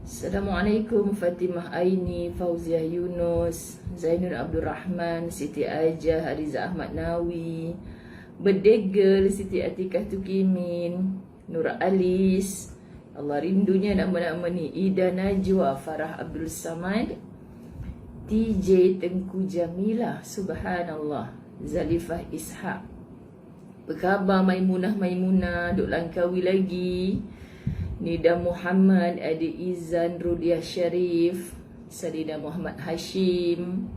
Assalamualaikum Fatimah Aini, Fauziah Yunus, Zainur Abdul Rahman, Siti Aijah, Hariza Ahmad Nawi, Bedegel, Siti Atikah Tukimin, Nur Alis, Allah rindunya nama-nama ni, Ida Najwa, Farah Abdul Samad, TJ Tengku Jamila, Subhanallah, Zalifah Ishaq. Apa khabar Maimunah, duk langkawi lagi. Nida Muhammad, Adi Izan, Rudiah Syarif, Sadina Muhammad Hashim,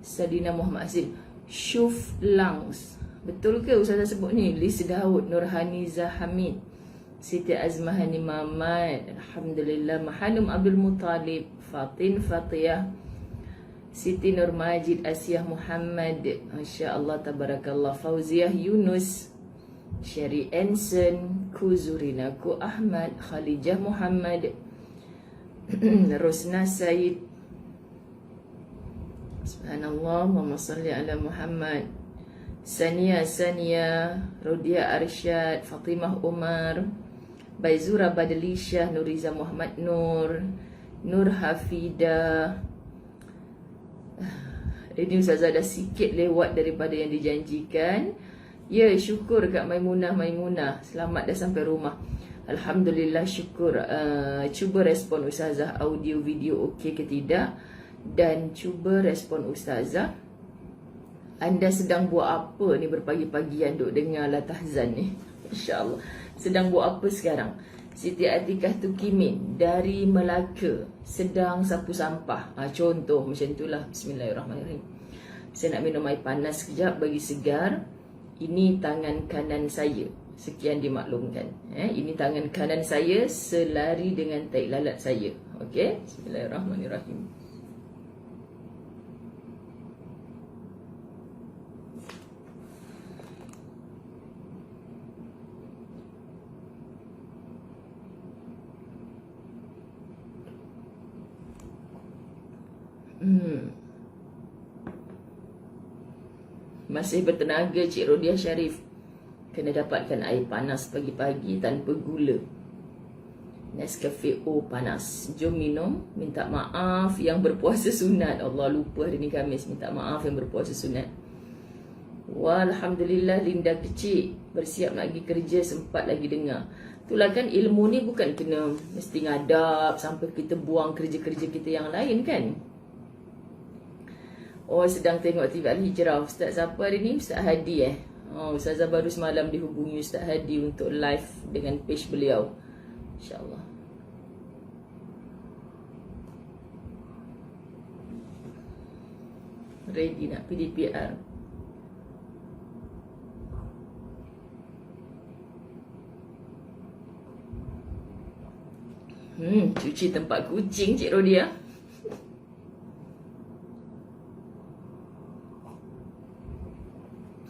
Sadina Muhammad Azim, Syuf Langs. Betul ke Ustazah sebut ni? Lis Daud, Nurhaniza Hamid, Siti Azmahani Mamat, Alhamdulillah, Mahanum Abdul Muttalib, Fatin Fatiyah, Siti Nur Majid, Asyah Muhammad, Masya Allah, Tabarakallah, Fauziah Yunus, Syari Enson, Kuzurina Ku Ahmad, Khalijah Muhammad, Rosna Said, Subhanallah, Muhammad salli ala Muhammad, Sania, Rodia Arsyad, Fatimah Umar, Baizura Badalishah, Nuriza Muhammad Nur Hafidah. Ini Ustazah dah sikit lewat daripada yang dijanjikan. Ya, syukur kat Maimunah. Selamat dah sampai rumah. Alhamdulillah, syukur. Cuba respon Ustazah, audio video okey ke tidak. Dan cuba respon Ustazah, anda sedang buat apa ni berpagi-pagian duk dengar Latahzan ni? InsyaAllah. Sedang buat apa sekarang? Siti Atikah Tukimin dari Melaka sedang sapu sampah. Contoh macam itulah. Bismillahirrahmanirrahim. Saya nak minum air panas sekejap bagi segar. Ini tangan kanan saya. Sekian dimaklumkan. Ini tangan kanan saya selari dengan tahi lalat saya. Okey. Bismillahirrahmanirrahim. Masih bertenaga Cik Rodia Syarif. Kena dapatkan air panas pagi-pagi tanpa gula. Nescafe O panas. Jom minum. Minta maaf yang berpuasa sunat. Allah, lupa hari ni Khamis. Minta maaf yang berpuasa sunat. Wah, Alhamdulillah, Linda kecil bersiap nak pergi kerja, sempat lagi dengar. Itulah kan, ilmu ni bukan kena mesti ngadap sampai kita buang kerja-kerja kita yang lain kan. Oh, sedang tengok TV Al-Hijrah. Ustaz siapa hari ni? Ustaz Hadi Ustazah baru semalam dihubungi Ustaz Hadi untuk live dengan page beliau. InsyaAllah. Ready nak PDPR. Cuci tempat kucing Cik Rodia.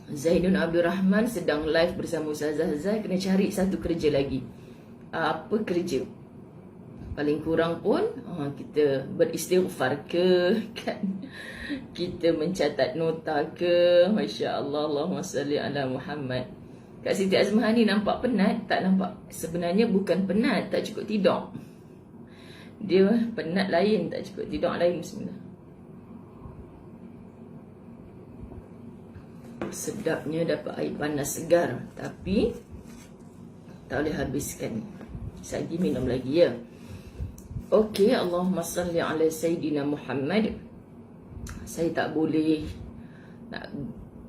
Zainun Abdul Rahman sedang live bersama Ustazah Zai. Kena cari satu kerja lagi. Apa kerja? Paling kurang pun kita beristighfar ke kan? Kita mencatat nota ke? Masya Allah, Allahumma salli ala Muhammad. Kak Siti Azmahani nampak penat? Tak nampak. Sebenarnya bukan penat, tak cukup tidur. Dia penat lain, tak cukup tidur lain. Bismillah. Sedapnya dapat air panas segar, tapi tak boleh habiskan. Lagi minum lagi ya. Okey, Allahumma salli ala Sayyidina Muhammad. Saya tak boleh nak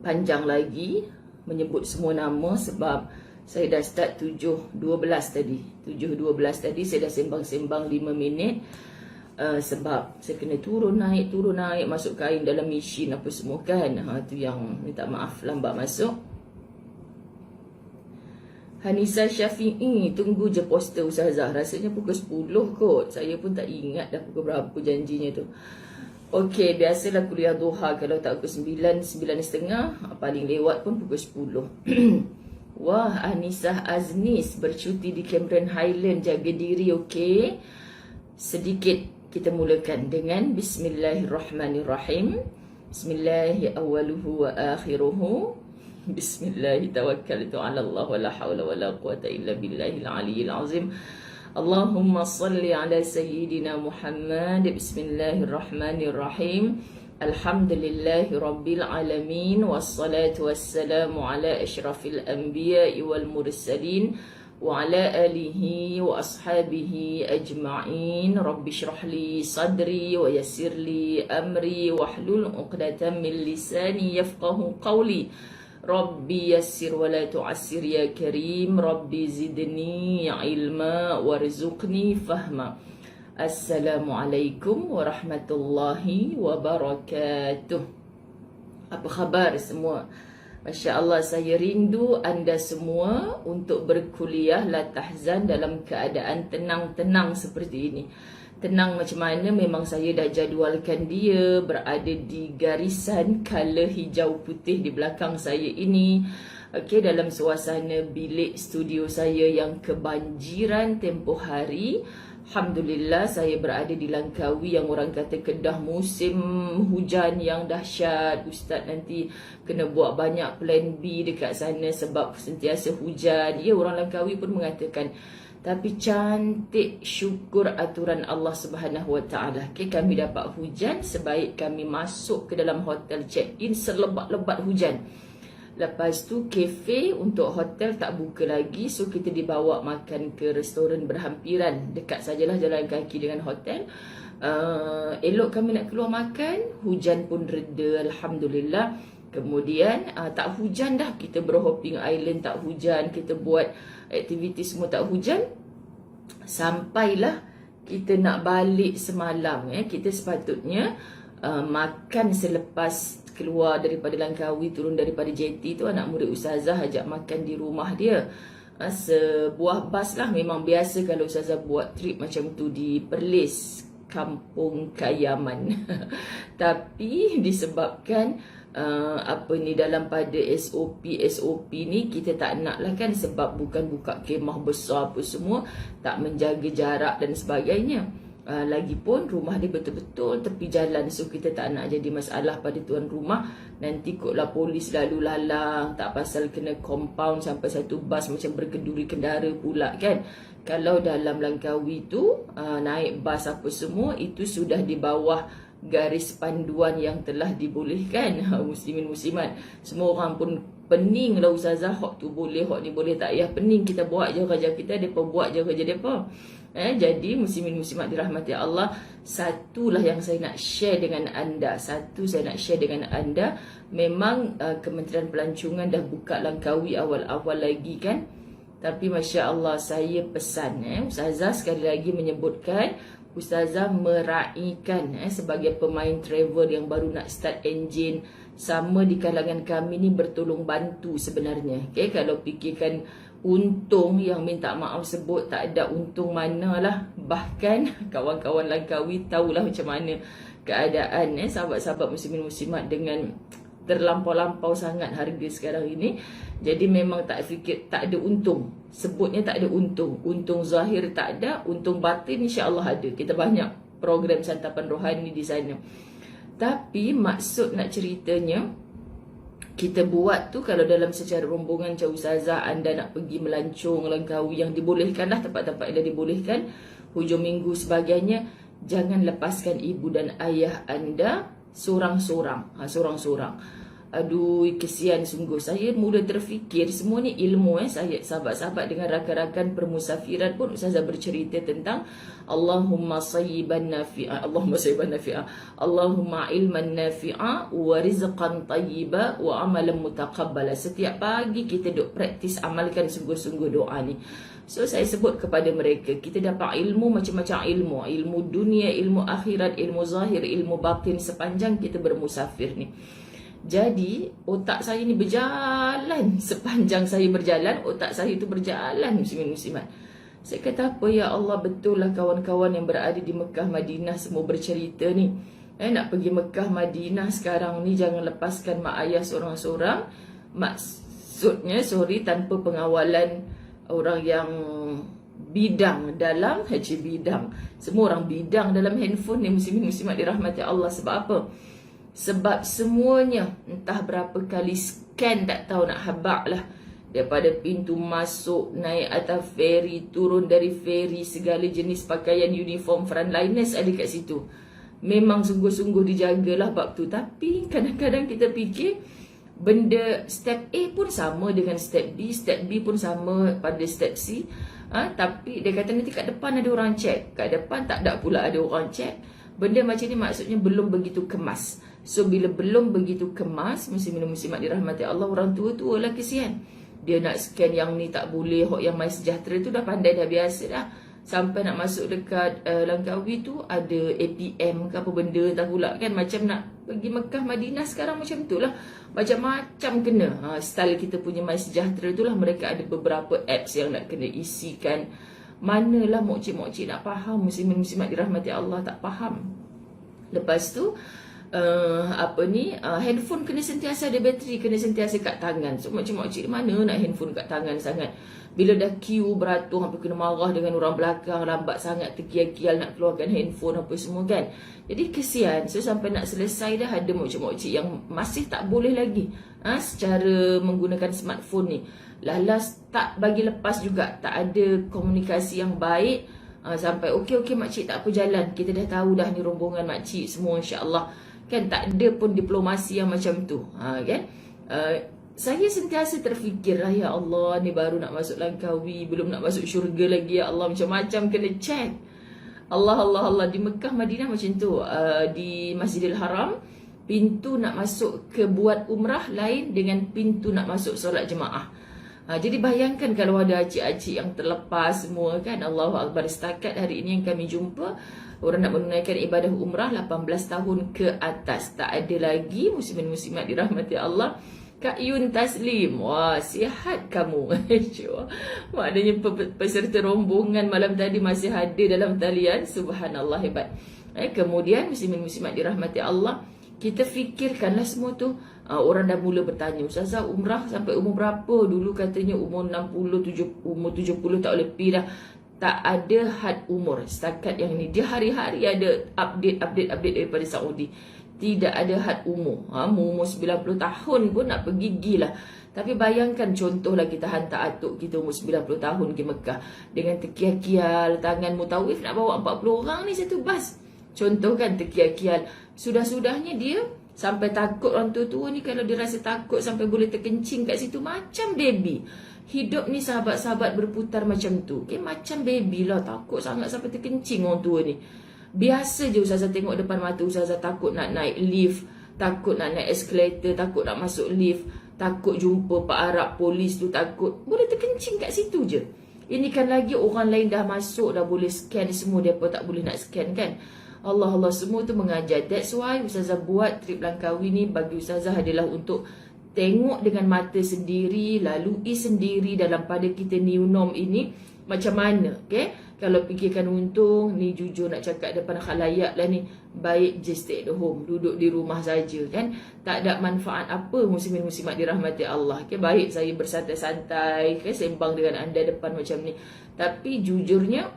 panjang lagi menyebut semua nama sebab saya dah start 7.12 tadi. 7.12 tadi saya dah sembang-sembang 5 minit. Sebab saya kena turun naik masuk kain dalam mesin apa semua kan. Tu yang minta maaf lambat masuk. Hanisa Syafi'i, tunggu je poster Ustazah. Rasanya pukul 10 kot. Saya pun tak ingat dah pukul berapa janjinya tu. Okey, biasalah kuliah duha. Kalau tak pukul 9, 9.30, paling lewat pun pukul 10. Wah, Anisah Aznis bercuti di Cameron Highland. Jaga diri, okey. Sedikit kita mulakan dengan Bismillahirrahmanirrahim. Bismillahi awaluhu wa akhiruhu. Bismillahi tawakkaltu ala Allah wa la hawla wa la quwata illa billahil aliyyil azim. Allahumma salli ala Sayyidina Muhammad. Bismillahirrahmanirrahim. Alhamdulillahi Rabbil Alamin. Wassalatu wassalamu ala ashrafil anbiya'i wal mursalin wa ala alihi wa ashabihi ajma'in. Rabbi shrah li sadri wa yassir li amri wahlul 'uqdatam min lisani yafqahu qawli. Rabbi yassir wa la tu'assir ya karim. Rabbi zidni ilma warzuqni fahma. Assalamualaikum warahmatullahi wabarakatuh. Apa khabar semua? Masya Allah, saya rindu anda semua untuk berkuliah la tahzan dalam keadaan tenang-tenang seperti ini. Tenang macam mana? Memang saya dah jadualkan dia berada di garisan color hijau putih di belakang saya ini. Okey, dalam suasana bilik studio saya yang kebanjiran tempoh hari. Alhamdulillah, saya berada di Langkawi yang orang kata Kedah musim hujan yang dahsyat. Ustaz nanti kena buat banyak plan B dekat sana sebab sentiasa hujan. Ya, orang Langkawi pun mengatakan. Tapi cantik, syukur aturan Allah Subhanahu Wa Taala. Okay, kami dapat hujan, sebaik kami masuk ke dalam hotel check-in selebat-lebat hujan. Lepas tu kafe untuk hotel tak buka lagi, so kita dibawa makan ke restoran berhampiran. Dekat sajalah jalan kaki dengan hotel. Elok kami nak keluar makan, hujan pun reda, Alhamdulillah. Kemudian tak hujan dah, kita berhopping island tak hujan, kita buat aktiviti semua tak hujan. Sampailah kita nak balik semalam. Kita sepatutnya makan selepas keluar daripada Langkawi, turun daripada JT tu, anak murid Ustazah ajak makan di rumah dia. Sebuah bas lah, memang biasa kalau Ustazah buat trip macam tu di Perlis, Kampung Kayaman. Tapi disebabkan dalam pada SOP ni kita tak nak lah kan, sebab bukan buka kemah besar apa semua, tak menjaga jarak dan sebagainya. Lagipun rumah dia betul-betul tepi jalan, so kita tak nak jadi masalah pada tuan rumah. Nanti kotlah polis lalu lalang, tak pasal kena compound sampai satu bas macam berkenduri kendara pula kan. Kalau dalam Langkawi tu naik bas apa semua, itu sudah di bawah garis panduan yang telah dibolehkan. Muslimin muslimat, semua orang pun pening lah Ustazah, hak tu boleh, hak ni boleh. Tak payah pening, kita buat je kerja kita, mereka buat je kerja mereka. Jadi muslimin muslimat dirahmati Allah, satulah yang saya nak share dengan anda. Memang Kementerian Pelancongan dah buka Langkawi awal-awal lagi kan. Tapi Masya Allah, saya pesan Ustazah sekali lagi menyebutkan, Ustazah meraihkan sebagai pemain travel yang baru nak start engine, sama di kalangan kami ni bertolong bantu sebenarnya. Okay? Kalau fikirkan untung, yang minta maaf sebut tak ada untung manalah. Bahkan kawan-kawan Langkawi tahulah macam mana keadaan sahabat-sahabat muslimin muslimat dengan terlampau-lampau sangat harga sekarang ini. Jadi memang tak fikir tak ada untung. Sebutnya tak ada untung. Untung zahir tak ada, untung batin insya-Allah ada. Kita banyak program santapan rohani di sana. Tapi maksud nak ceritanya, kita buat tu kalau dalam secara rombongan macam Ustazah, anda nak pergi melancong Langkawi yang dibolehkan lah, tempat-tempat yang dibolehkan, hujung minggu sebagainya, jangan lepaskan ibu dan ayah anda sorang-sorang. Aduh, kesian sungguh. Saya mula terfikir semua ni ilmu saya sahabat-sahabat dengan rakan-rakan permusafiran pun Ustazah bercerita tentang Allahumma sayyiban nafi'a, Allahumma ilman nafi'a wa rizqan tayyiba wa amalan mutaqabbala. Setiap pagi kita duk praktis amalkan sungguh-sungguh doa ni. So saya sebut kepada mereka, kita dapat ilmu macam-macam ilmu, ilmu dunia, ilmu akhirat, ilmu zahir, ilmu batin sepanjang kita bermusafir ni. Jadi otak saya ni berjalan, sepanjang saya berjalan, otak saya tu berjalan muslimin muslimat. Saya kata apa ya Allah, betul lah kawan-kawan yang berada di Mekah Madinah semua bercerita ni. Nak pergi Mekah Madinah sekarang ni jangan lepaskan mak ayah seorang-seorang. Maksudnya tanpa pengawalan orang yang bidang dalam bidang. Semua orang bidang dalam handphone ni muslimin muslimat dirahmati Allah. Sebab apa? Sebab semuanya entah berapa kali scan tak tahu nak habak lah. daripada pintu masuk, naik atas feri, turun dari feri, segala jenis pakaian uniform frontliners ada kat situ. Memang sungguh-sungguh dijagalah bab tu. Tapi kadang-kadang kita fikir benda step A pun sama dengan step B pun sama pada step C. Tapi dia kata nanti kat depan ada orang check, kat depan tak ada pula ada orang check. Benda macam ni maksudnya belum begitu kemas. So bila belum begitu kemas, muslimin-muslimat dirahmati Allah, orang tua-tua lah kesian. Dia nak scan yang ni tak boleh, hok yang MySejahtera tu dah pandai, dah biasa dah. Sampai nak masuk dekat Langkawi tu ada APM ke apa benda tak pula kan. Macam nak pergi Mekah Madinah sekarang macam tu lah. Macam-macam kena. Style kita punya MySejahtera tu lah. Mereka ada beberapa apps yang nak kena isikan. Manalah mokcik-mokcik nak faham, muslimin-muslimat dirahmati Allah tak faham. Lepas tu handphone kena sentiasa ada bateri, kena sentiasa kat tangan. So mokcik-mokcik mana nak handphone kat tangan sangat. Bila dah queue beratur sampai kena marah dengan orang belakang, lambat sangat terkial-kial nak keluarkan handphone apa semua kan. Jadi kesian. So sampai nak selesai dah ada mokcik-mokcik yang masih tak boleh lagi secara menggunakan smartphone ni. Lalas tak bagi lepas juga, tak ada komunikasi yang baik. Sampai okey makcik tak apa jalan, kita dah tahu dah ni rombongan makcik semua insya-Allah kan. Tak ada pun diplomasi yang macam tu kan. Saya sentiasa terfikir lah, ya Allah ni baru nak masuk Langkawi, belum nak masuk syurga lagi, ya Allah macam-macam kena check. Allah di Mekah Madinah macam tu. Di Masjidil Haram pintu nak masuk ke buat umrah lain dengan pintu nak masuk solat jemaah. Jadi bayangkan kalau ada acik-acik yang terlepas semua kan. Allahu Akbar. Setakat hari ini yang kami jumpa, orang nak menunaikan ibadah umrah 18 tahun ke atas. Tak ada lagi muslimin-muslimat dirahmati Allah. Kak Yun Taslim, wah sihat kamu. Maknanya peserta rombongan malam tadi masih ada dalam talian. Subhanallah, hebat. Kemudian muslimin-muslimat dirahmati Allah, kita fikirkanlah semua tu. Orang dah mula bertanya, Ustazah umrah sampai umur berapa? Dulu katanya umur 60, umur 70 tak boleh pergi dah. Tak ada had umur setakat yang ni. Dia hari-hari ada update daripada Saudi. Tidak ada had umur. Umur 90 tahun pun nak pergi gila. Tapi bayangkan contohlah kita hantar atuk kita umur 90 tahun ke Mekah. Dengan terkial-kial, tangan mutawif nak bawa 40 orang ni satu bas. Contoh kan terkial-kial. Sudah-sudahnya dia sampai takut orang tua-tua ni kalau dia rasa takut sampai boleh terkencing kat situ macam baby. Hidup ni sahabat-sahabat berputar macam tu. Macam baby lah, takut sangat sampai terkencing orang tua ni. Biasa je Ustazah tengok depan mata Ustazah takut nak naik lift, takut nak naik escalator, takut nak masuk lift, takut jumpa Pak Arab polis tu, takut boleh terkencing kat situ je. Ini kan lagi orang lain dah masuk, dah boleh scan semua, dia pun tak boleh nak scan kan. Allah semua tu mengajar. That's why Ustazah buat trip Langkawi ni bagi Ustazah adalah untuk tengok dengan mata sendiri, lalui sendiri dalam pada kita new norm ini macam mana. Okay? Kalau fikirkan untung, ni jujur nak cakap depan khalayak lah ni, baik je stay at home, duduk di rumah saja kan. Tak ada manfaat apa muslimin muslimat dirahmati Allah. Okay? Baik saya bersantai-santai, okay? Sembang dengan anda depan macam ni. Tapi jujurnya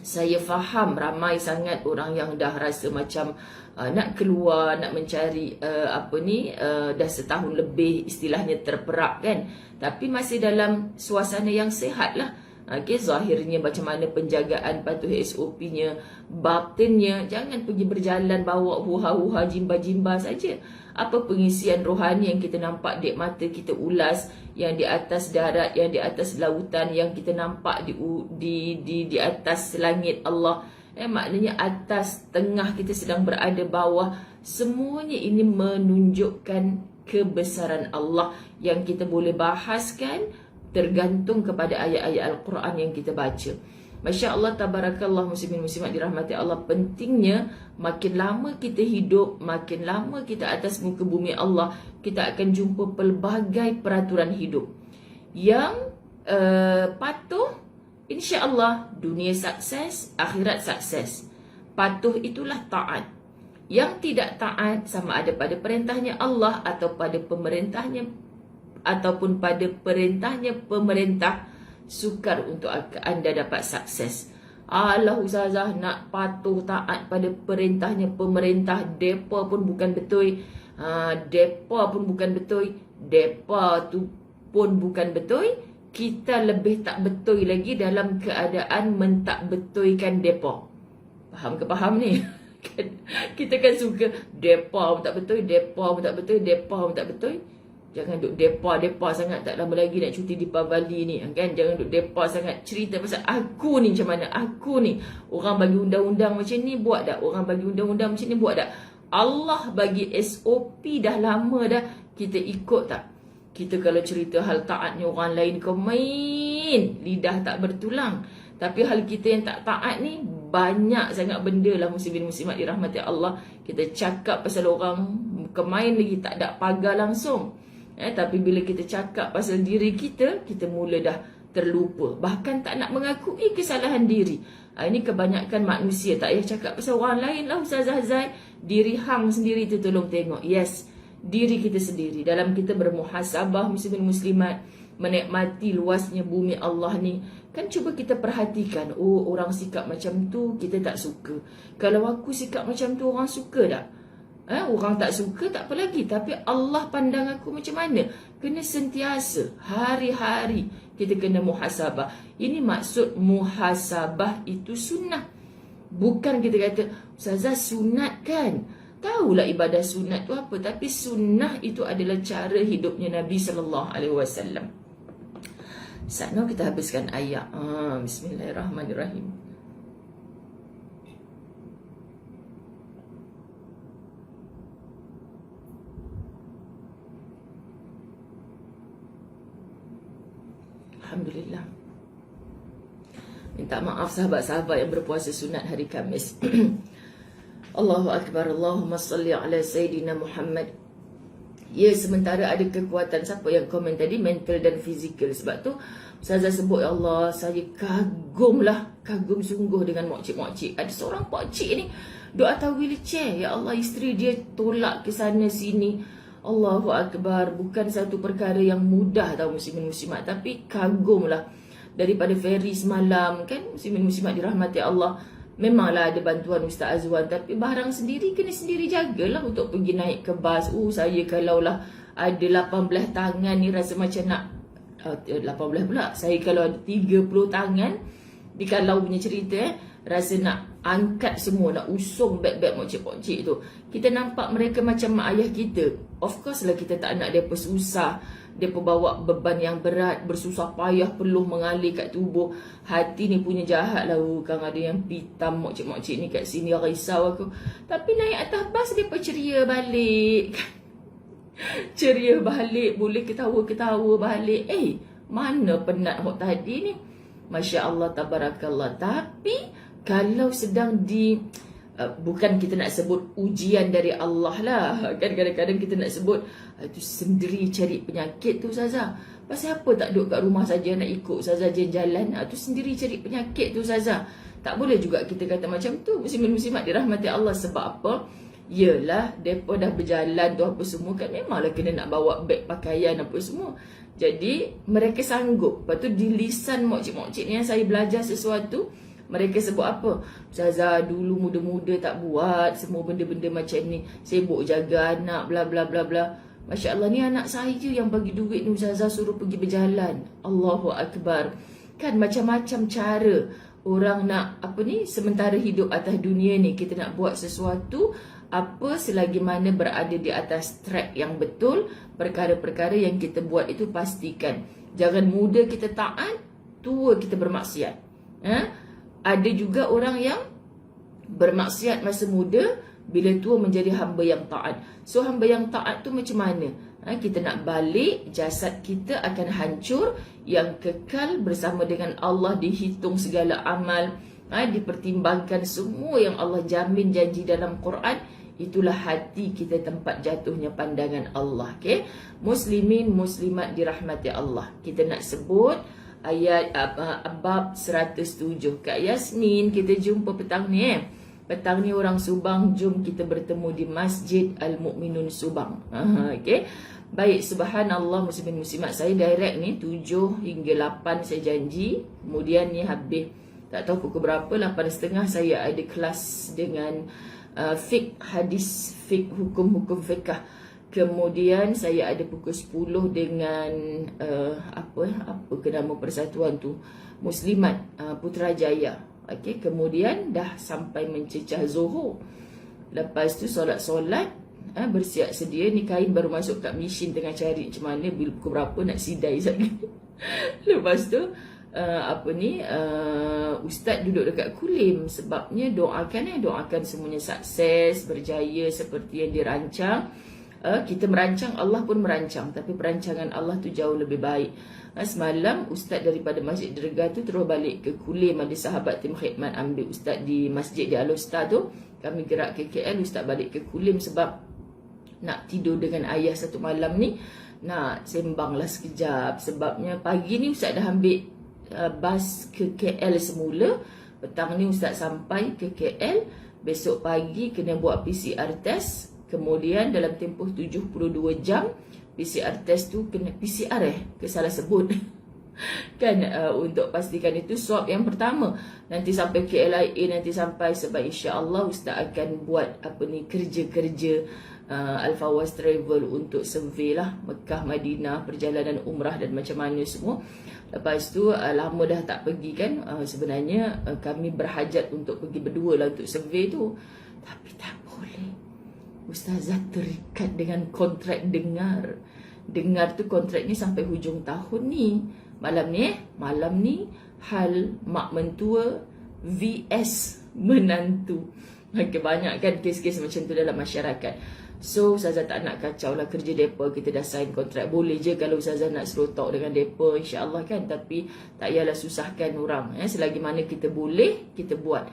saya faham ramai sangat orang yang dah rasa macam nak keluar, nak mencari dah setahun lebih istilahnya terperap kan. Tapi masih dalam suasana yang sihat lah. Okay, zahirnya macam mana penjagaan patuh SOP-nya, batinnya jangan pergi berjalan bawa huha-huha jimba-jimba saja. Apa pengisian rohani yang kita nampak di mata kita ulas, yang di atas darat, yang di atas lautan, yang kita nampak di atas langit Allah. Maknanya atas, tengah kita sedang berada, bawah. Semuanya ini menunjukkan kebesaran Allah yang kita boleh bahaskan tergantung kepada ayat-ayat Al-Quran yang kita baca. Masya Allah, tabarakallah, muslimin muslimat dirahmati Allah. Pentingnya makin lama kita hidup, makin lama kita atas muka bumi Allah, kita akan jumpa pelbagai peraturan hidup yang patuh. Insya Allah dunia sukses, akhirat sukses. Patuh itulah taat. Yang tidak taat sama ada pada perintahnya Allah atau pada pemerintahnya, ataupun pada perintahnya pemerintah, sukar untuk anda dapat sukses. Allah Ustazah nak patuh taat pada perintahnya pemerintah, depa pun bukan betul. Depa pun bukan betul. Depa tu pun bukan betul, kita lebih tak betul lagi dalam keadaan mentak betulkan depa. Faham ke faham ni? Kita kan suka depa pun tak betul, depa pun tak betul, depa pun tak betul. Jangan duk depa sangat, tak lama lagi nak cuti Deepavali ni kan. Jangan duk depa sangat, cerita pasal aku ni macam mana, aku ni. Orang bagi undang-undang macam ni, buat tak? Orang bagi undang-undang macam ni, buat tak? Allah bagi SOP dah lama dah, kita ikut tak? Kita kalau cerita hal taat ni orang lain kau main, lidah tak bertulang. Tapi hal kita yang tak taat ni, banyak sangat benda lah muslimin muslimat dirahmati Allah. Kita cakap pasal orang kemain lagi tak ada pagar langsung. Tapi bila kita cakap pasal diri kita, kita mula dah terlupa. Bahkan tak nak mengakui kesalahan diri. Ini kebanyakan manusia. Tak payah cakap pasal orang lain lah Ustazah Zai. Diri hang sendiri tu tolong tengok. Yes, diri kita sendiri. Dalam kita bermuhasabah muslimin muslimat, menikmati luasnya bumi Allah ni, kan cuba kita perhatikan. Oh, orang sikap macam tu kita tak suka. Kalau aku sikap macam tu, orang suka tak? Orang tak suka tak apa lagi, tapi Allah pandang aku macam mana? Kena sentiasa, hari-hari kita kena muhasabah. Ini maksud muhasabah itu sunnah. Bukan kita kata, Ustazah sunat kan? Tahulah ibadah sunat tu apa, tapi sunnah itu adalah cara hidupnya Nabi SAW. Saat ni kita habiskan ayat. Bismillahirrahmanirrahim. Alhamdulillah. Minta maaf sahabat-sahabat yang berpuasa sunat hari Khamis. Allahu Akbar, Allahumma salli ala Sayyidina Muhammad. Ya, sementara ada kekuatan. Siapa yang komen tadi? Mental dan fizikal. Sebab tu Ustazah sebut, ya Allah, saya kagum sungguh dengan mokcik-mokcik. Ada seorang pokcik ni duk atas wheelchair. Ya Allah, isteri dia tolak ke sana sini. Allahu Akbar. Bukan satu perkara yang mudah tahu muslimin muslimat. Tapi kagumlah. Daripada ferry semalam kan, muslimin muslimat dirahmati Allah. Memanglah ada bantuan Ustaz Azwan, tapi barang sendiri kena sendiri jagalah untuk pergi naik ke bas. Saya kalaulah ada 18 tangan ni rasa macam nak 18 pula. Saya kalau ada 30 tangan di kalau punya cerita rasa nak angkat semua, nak usung beg-beg mokcik-mokcik tu. Kita nampak mereka macam mak ayah kita. Of course lah kita tak nak mereka susah, mereka bawa beban yang berat, bersusah payah, peluh mengalir kat tubuh. Hati ni punya jahat lah. Kan ada yang pitam mokcik-mokcik ni kat sini, risau aku. Tapi naik atas bas mereka ceria balik. Ceria balik, boleh ketawa-ketawa balik. Mana penat hok tadi ni. Masya Allah, tabarakallah. Tapi kalau sedang di bukan kita nak sebut ujian dari Allah lah. Kan kadang-kadang kita nak sebut itu sendiri cari penyakit tu Ustazah. Pasal apa tak duduk kat rumah saja nak ikut Ustazah jalan-jalan? Itu sendiri cari penyakit tu Ustazah. Tak boleh juga kita kata macam tu. Muslimin-muslimat dirahmati Allah. Sebab apa? Yelah, mereka dah berjalan tu apa semua kan, memanglah kena nak bawa beg pakaian apa semua. Jadi mereka sanggup. Lepas tu di lisan mokcik-mokcik ni yang saya belajar sesuatu, mereka sebut apa? Ustazah dulu muda-muda tak buat semua benda-benda macam ni, sibuk jaga anak bla bla bla bla. Masya Allah, ni anak saya yang bagi duit ni Ustazah suruh pergi berjalan. Allahu Akbar. Kan macam-macam cara orang nak apa ni, sementara hidup atas dunia ni kita nak buat sesuatu apa selagi mana berada di atas track yang betul. Perkara-perkara yang kita buat itu pastikan. Jangan muda kita taat, tua kita bermaksiat. Ada juga orang yang bermaksiat masa muda, bila tua menjadi hamba yang taat. So hamba yang taat tu macam mana? Kita nak balik, jasad kita akan hancur. Yang kekal bersama dengan Allah, dihitung segala amal, dipertimbangkan semua yang Allah jamin janji dalam Quran. Itulah hati kita tempat jatuhnya pandangan Allah. Okay? Muslimin, muslimat dirahmati Allah. Kita nak sebut ayat bab 107. Kak Yasmin, kita jumpa petang ni Petang ni orang Subang, jom kita bertemu di Masjid Al-Mu'minun Subang. Okay? Baik, subhanallah muslimin muslimat. Saya direct ni 7 hingga 8 saya janji. Kemudian ni habis, tak tahu pukul berapa, 8.30 saya ada kelas dengan fiqh hadis, fiqh hukum-hukum fiqh. Kemudian saya ada pukul 10 dengan apa ke nama persatuan tu, Muslimat Putrajaya. Okey, kemudian dah sampai mencecah Zuhur. Lepas tu solat-solat, bersiap sedia. Ni kain baru masuk kat mesin, tengah cari macam mana pukul berapa nak sidai sekali. Lepas tu Ustaz duduk dekat kulim, sebabnya doakan semuanya sukses, berjaya seperti yang dirancang. Kita merancang, Allah pun merancang, tapi perancangan Allah tu jauh lebih baik. Semalam Ustaz daripada Masjid Derga tu terus balik ke kulim. Ada sahabat tim khidmat ambil Ustaz di masjid di Al-Ustaz tu. Kami gerak ke KL, Ustaz balik ke kulim sebab nak tidur dengan ayah satu malam ni. Nak sembanglah sekejap. Sebabnya pagi ni Ustaz dah ambil bas ke KL semula. Petang ni Ustaz sampai ke KL. Besok pagi kena buat PCR test. Kemudian dalam tempoh 72 jam PCR test tu kena PCR ke salah sebut kan, untuk pastikan itu swab yang pertama. Nanti sampai KLIA, nanti sampai, sebab insya-Allah Ustaz akan buat kerja-kerja Al-Fawaz Travel untuk survey lah Mekah, Madinah, perjalanan umrah dan macam mana semua. Lepas tu lama dah tak pergi kan. Sebenarnya kami berhajat untuk pergi berdua lah untuk survey tu, tapi tak boleh. Ustazah terikat dengan kontrak dengar. Dengar tu kontraknya sampai hujung tahun ni. Malam ni hal mak mentua VS menantu. Kebanyakan kes-kes macam tu dalam masyarakat. So Ustazah tak nak kacau lah kerja mereka. Kita dah sign kontrak. Boleh je kalau Ustazah nak slow talk dengan mereka, insya-Allah kan. Tapi tak payahlah susahkan orang. Selagi mana kita boleh, kita buat.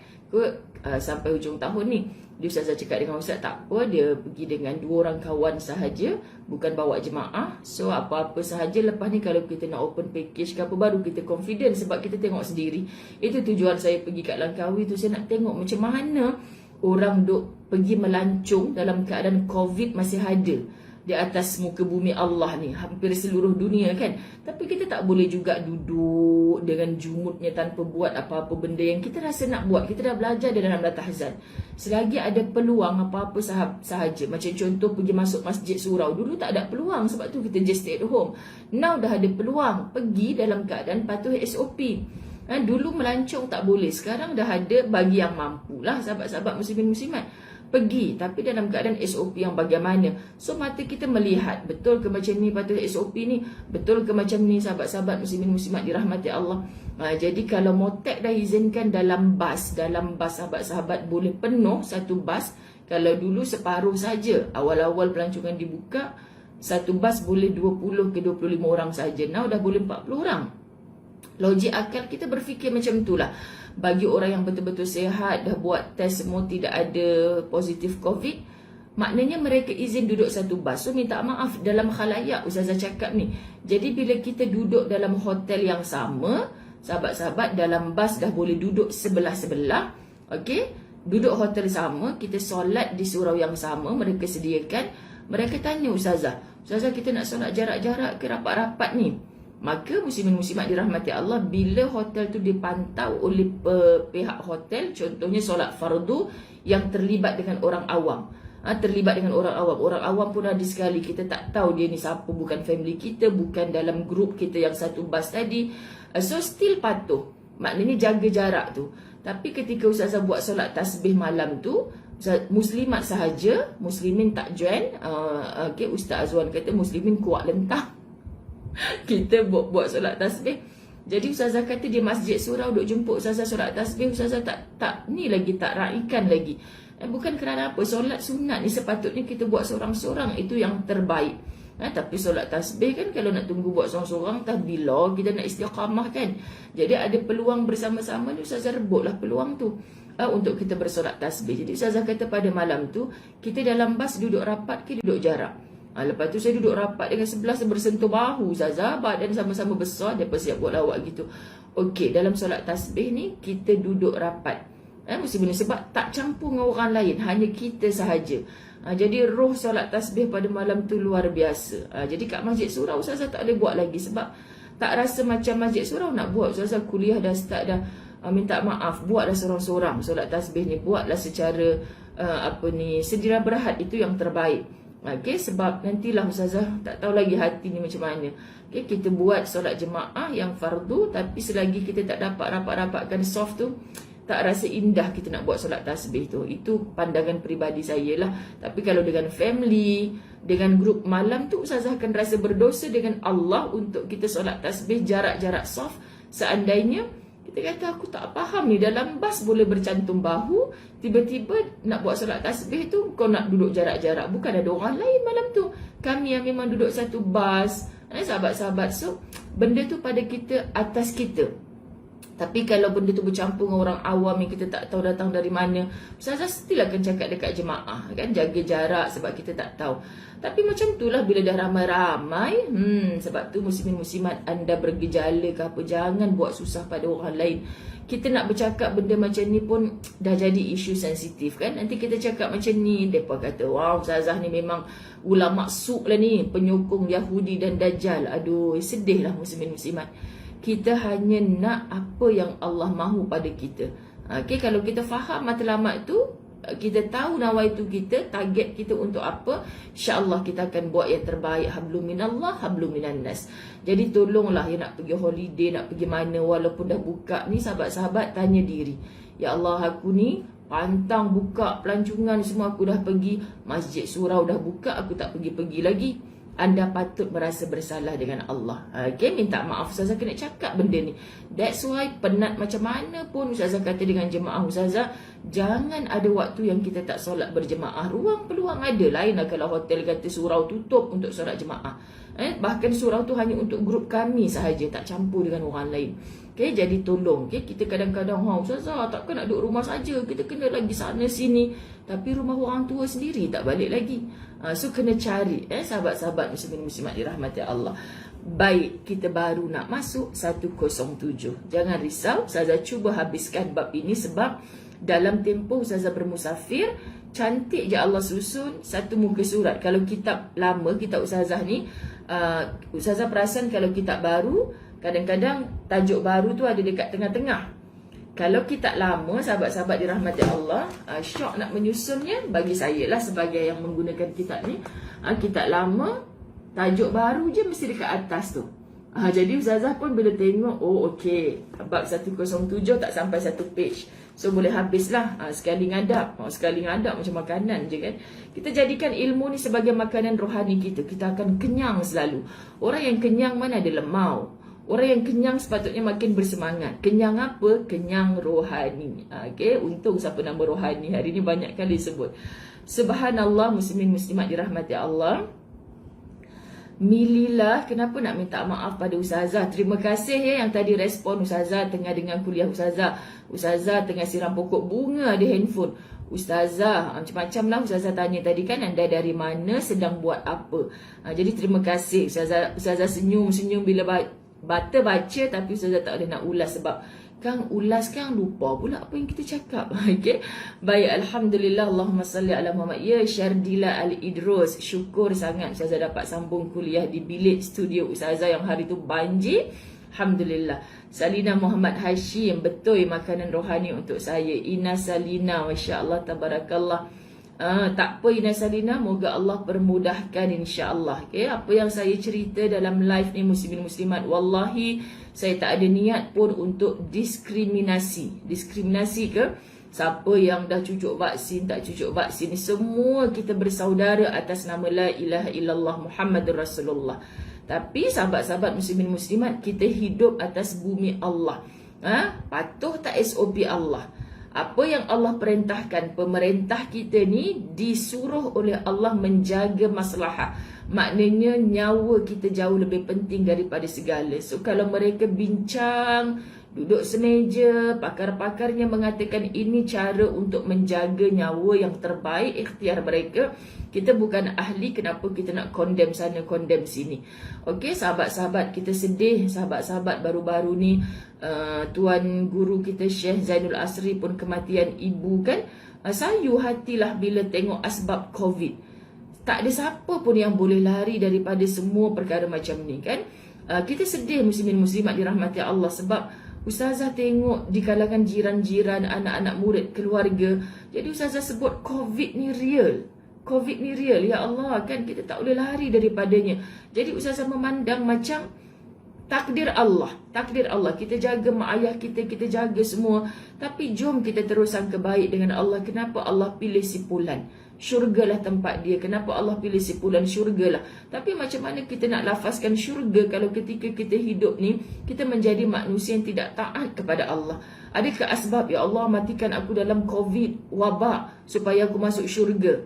Sampai hujung tahun ni. Dia Ustazah cakap dengan Ustaz, tak apa, dia pergi dengan 2 orang kawan sahaja, bukan bawa jemaah. So apa-apa sahaja lepas ni kalau kita nak open package ke apa, baru kita confident, sebab kita tengok sendiri. Itu tujuan saya pergi kat Langkawi tu. Saya nak tengok macam mana orang duk pergi melancong dalam keadaan COVID masih ada di atas muka bumi Allah ni, hampir seluruh dunia kan. Tapi kita tak boleh juga duduk dengan jumutnya tanpa buat apa-apa benda yang kita rasa nak buat. Kita dah belajar dalam tahzan. Selagi ada peluang apa-apa sahaja, macam contoh pergi masuk masjid surau, dulu tak ada peluang, sebab tu kita just stay at home. Now dah ada peluang, pergi dalam keadaan patuh SOP. Dulu melancong tak boleh, sekarang dah ada bagi yang mampu lah, sahabat-sahabat muslimin muslimat. Pergi, tapi dalam keadaan SOP yang bagaimana. So mata kita melihat, betul ke macam ni patuh SOP ni, betul ke macam ni sahabat-sahabat muslimin muslimat dirahmati Allah. Jadi kalau Motek dah izinkan dalam bas sahabat-sahabat boleh penuh satu bas. Kalau dulu separuh saja, awal-awal pelancongan dibuka, satu bas boleh 20 ke 25 orang saja. Now dah boleh 40 orang. Logik akal kita berfikir macam itulah. Bagi orang yang betul-betul sihat, dah buat test semua, tidak ada positif COVID, maknanya mereka izin duduk satu bas. So minta maaf dalam khalayak Ustazah cakap ni. Jadi bila kita duduk dalam hotel yang sama, sahabat-sahabat dalam bas dah boleh duduk sebelah-sebelah. Okey, duduk hotel sama, kita solat di surau yang sama, mereka sediakan. Mereka tanya Ustazah, kita nak solat jarak-jarak ke rapat-rapat ni? Maka muslimin muslimat dirahmati Allah, bila hotel tu dipantau oleh pihak hotel, contohnya solat fardu yang terlibat dengan orang awam, orang awam pun ada sekali, kita tak tahu dia ni siapa, bukan family kita, bukan dalam grup kita yang satu bas tadi. So still patuh, maknanya jaga jarak tu. Tapi ketika Ustazah buat solat tasbih malam tu, muslimat sahaja, muslimin tak join. Ustaz Azwan kata muslimin kuat lentah. Kita buat solat tasbih. Jadi Ustazah kata di masjid surau duk jemput Ustazah solat tasbih, Ustazah tak raikan lagi. Bukan kerana apa, solat sunat ni sepatutnya kita buat seorang-seorang, itu yang terbaik. Tapi solat tasbih kan kalau nak tunggu buat seorang-seorang, tak bila kita nak istiqamah kan. Jadi ada peluang bersama-sama ni, Ustazah rebutlah peluang tu untuk kita bersolat tasbih. Jadi Ustazah kata pada malam tu kita dalam bas duduk rapat ke duduk jarak. Lepas tu saya duduk rapat dengan sebelah, saya bersentuh bahu Ustazah, badan sama-sama besar, mereka siap buat lawak gitu. Okey, dalam solat tasbih ni kita duduk rapat. Muslimin, sebab tak campur dengan orang lain, hanya kita sahaja. Jadi roh solat tasbih pada malam tu luar biasa. Jadi kat masjid surau Ustazah tak boleh buat lagi, sebab tak rasa macam masjid surau nak buat. Ustazah kuliah dah start dah, minta maaf, buatlah seorang-seorang solat tasbih ni, buatlah secara sedia berhad, itu yang terbaik. Okay, sebab nantilah ustazah tak tahu lagi hati ni macam mana. Okay, kita buat solat jemaah yang fardu, tapi selagi kita tak dapat rapat-rapatkan soft tu, tak rasa indah kita nak buat solat tasbih tu. Itu pandangan peribadi saya lah. Tapi kalau dengan family, dengan grup malam tu, ustazah akan rasa berdosa dengan Allah untuk kita solat tasbih jarak-jarak soft. Seandainya kita kata aku tak faham ni, dalam bas boleh bercantum bahu, tiba-tiba nak buat solat tasbih tu kau nak duduk jarak-jarak. Bukan ada orang lain malam tu, kami yang memang duduk satu bas, sahabat-sahabat. So benda tu pada kita, atas kita. Tapi kalau benda tu bercampur dengan orang awam yang kita tak tahu datang dari mana, ustazah still akan cakap dekat jemaah kan, jaga jarak sebab kita tak tahu. Tapi macam itulah bila dah ramai-ramai, sebab tu muslimin-muslimat anda bergejala ke apa, jangan buat susah pada orang lain. Kita nak bercakap benda macam ni pun dah jadi isu sensitif kan. Nanti kita cakap macam ni, mereka kata, wow, ustazah ni memang ulama' su' lah ni, penyokong Yahudi dan Dajjal. Aduh, sedih lah muslimin-muslimat. Kita hanya nak apa yang Allah mahu pada kita. Okay, kalau kita faham matlamat tu, kita tahu nawaitu kita, target kita untuk apa, insya-Allah kita akan buat yang terbaik. Hablum minallah, hablum minan nas. Jadi tolonglah yang nak pergi holiday, nak pergi mana, walaupun dah buka ni, sahabat-sahabat tanya diri, ya Allah, aku ni pantang buka pelancongan semua, aku dah pergi, masjid surau dah buka, aku tak pergi-pergi lagi. Anda patut merasa bersalah dengan Allah. Okay, minta maaf, ustazah kena cakap benda ni. That's why penat macam mana pun ustazah kata dengan jemaah ustazah, jangan ada waktu yang kita tak solat berjemaah. Ruang peluang ada. Lain lah kalau hotel kata surau tutup untuk solat jemaah. Bahkan surau tu hanya untuk grup kami sahaja, tak campur dengan orang lain. Okay, jadi tolong. Okay, kita kadang-kadang, ustazah takkan nak duduk rumah saja, kita kena lagi sana sini. Tapi rumah orang tua sendiri tak balik lagi. So kena cari sahabat-sahabat muslimin-muslimat dirahmati Allah. Baik, kita baru nak masuk 107. Jangan risau, ustazah cuba habiskan bab ini sebab dalam tempoh ustazah bermusafir, cantik je Allah susun satu muka surat. Kalau kitab lama, kitab ustazah ni, ustazah perasan kalau kitab baru, kadang-kadang tajuk baru tu ada dekat tengah-tengah. Kalau kitab lama, sahabat-sahabat dirahmati Allah, syok nak menyusunnya, bagi saya lah sebagai yang menggunakan kitab ni, kitab lama, tajuk baru je mesti dekat atas tu. Jadi ustazah pun bila tengok, oh okey, bab 107 tak sampai satu page. So boleh habislah, sekali ngadap. Sekali ngadap macam makanan je kan. Kita jadikan ilmu ni sebagai makanan rohani kita. Kita akan kenyang selalu. Orang yang kenyang mana ada lemau. Orang yang kenyang sepatutnya makin bersemangat. Kenyang apa? Kenyang rohani. Okay? Untung siapa nama rohani. Hari ni banyak kali sebut. Subhanallah, muslimin muslimat dirahmati Allah. Mililah, kenapa nak minta maaf pada ustazah? Terima kasih ya yang tadi respon ustazah tengah dengan kuliah ustazah. Ustazah tengah siram pokok bunga di handphone. Ustazah, macam-macam lah ustazah tanya tadi kan, anda dari mana, sedang buat apa. Jadi terima kasih. Ustazah senyum-senyum bila baca, tapi ustazah tak boleh nak ulas sebab Kang ulas Kang lupa pula apa yang kita cakap. Okey. Baik, alhamdulillah, Allahumma salli ala Muhammad. Ya Syardila Al-Idrus, syukur sangat ustazah dapat sambung kuliah di bilik studio ustazah yang hari tu banjir. Alhamdulillah. Salina Muhammad Hashim, betul makanan rohani untuk saya. Ina Salina, masya-Allah, tabarakallah. Tak apa Ina Salina, moga Allah permudahkan insya-Allah. Okay, apa yang saya cerita dalam live ni muslimin muslimat, wallahi saya tak ada niat pun untuk diskriminasi. Diskriminasi ke? Siapa yang dah cucuk vaksin, tak cucuk vaksin, semua kita bersaudara atas nama la ilaha illallah Muhammadur Rasulullah. Tapi sahabat-sahabat muslimin muslimat, kita hidup atas bumi Allah. Patuh tak SOP Allah. Apa yang Allah perintahkan, pemerintah kita ni disuruh oleh Allah menjaga maslahah. Maknanya nyawa kita jauh lebih penting daripada segala. So kalau mereka bincang, duduk semeja, pakar-pakarnya mengatakan ini cara untuk menjaga nyawa yang terbaik, ikhtiar mereka. Kita bukan ahli, kenapa kita nak condemn sana, condemn sini. Okey, sahabat-sahabat, kita sedih. Sahabat-sahabat baru-baru ni, Tuan Guru kita Syekh Zainul Asri pun kematian ibu kan. Sayu hatilah bila tengok asbab COVID. Tak ada siapa pun yang boleh lari daripada semua perkara macam ni kan. Kita sedih muslimin muslimat dirahmati Allah sebab ustazah tengok di kalangan jiran-jiran, anak-anak murid, keluarga. Jadi ustazah sebut COVID ni real. COVID ni real, ya Allah, kan kita tak boleh lari daripadanya. Jadi Ustazah memandang macam takdir Allah. Takdir Allah. Kita jaga mak ayah kita, kita jaga semua. Tapi jom kita terus sangka baik dengan Allah. Kenapa Allah pilih si Fulan? Syurgalah tempat dia. Kenapa Allah pilih si Fulan? Syurgalah. Tapi macam mana kita nak lafazkan syurga kalau ketika kita hidup ni, kita menjadi manusia yang tidak taat kepada Allah? Adakah asbab, ya Allah matikan aku dalam COVID, wabak, supaya aku masuk syurga?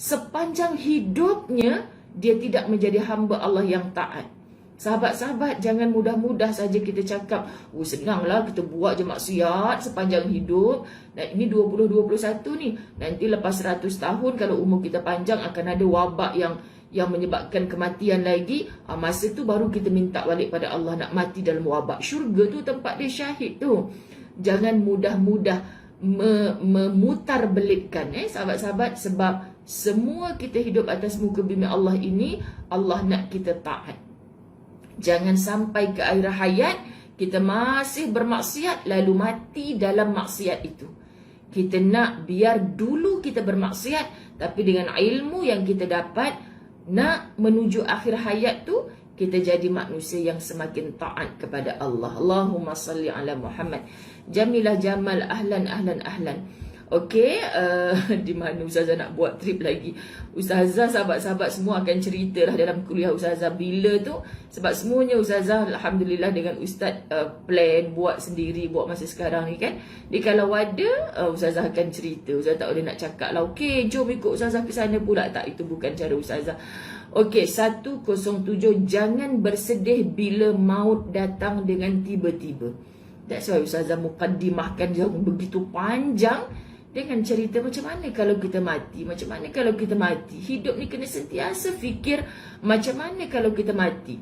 Sepanjang hidupnya, dia tidak menjadi hamba Allah yang taat. Sahabat-sahabat, jangan mudah-mudah saja kita cakap, oh senanglah kita buat je maksiat sepanjang hidup. Dan ini 2021 ni, nanti lepas 100 tahun kalau umur kita panjang akan ada wabak yang menyebabkan kematian lagi. Masa tu baru kita minta balik pada Allah nak mati dalam wabak. Syurga tu tempat dia syahid tu. Jangan mudah-mudah memutar belitkan sahabat-sahabat, sebab semua kita hidup atas muka bumi Allah ini, Allah nak kita taat. Jangan sampai ke akhir hayat kita masih bermaksiat lalu mati dalam maksiat itu. Kita nak biar dulu kita bermaksiat, tapi dengan ilmu yang kita dapat, nak menuju akhir hayat tu kita jadi manusia yang semakin taat kepada Allah. Allahumma salli ala Muhammad. Jamilah Jamal, ahlan ahlan ahlan. Okey, di mana Ustazah nak buat trip lagi? Ustazah, sahabat-sahabat semua akan ceritalah dalam kuliah Ustazah bila tu. Sebab semuanya Ustazah Alhamdulillah dengan Ustaz plan buat sendiri, buat masa sekarang ni kan. Jadi kalau ada, Ustazah akan cerita. Ustazah tak boleh nak cakap lah, okey jom ikut Ustazah ke sana pula. Tak, itu bukan cara Ustazah. Okey, 107, jangan bersedih bila maut datang dengan tiba-tiba. That's why Ustazah mukaddimahkan jauh begitu panjang dengan cerita macam mana kalau kita mati. Macam mana kalau kita mati? Hidup ni kena sentiasa fikir macam mana kalau kita mati.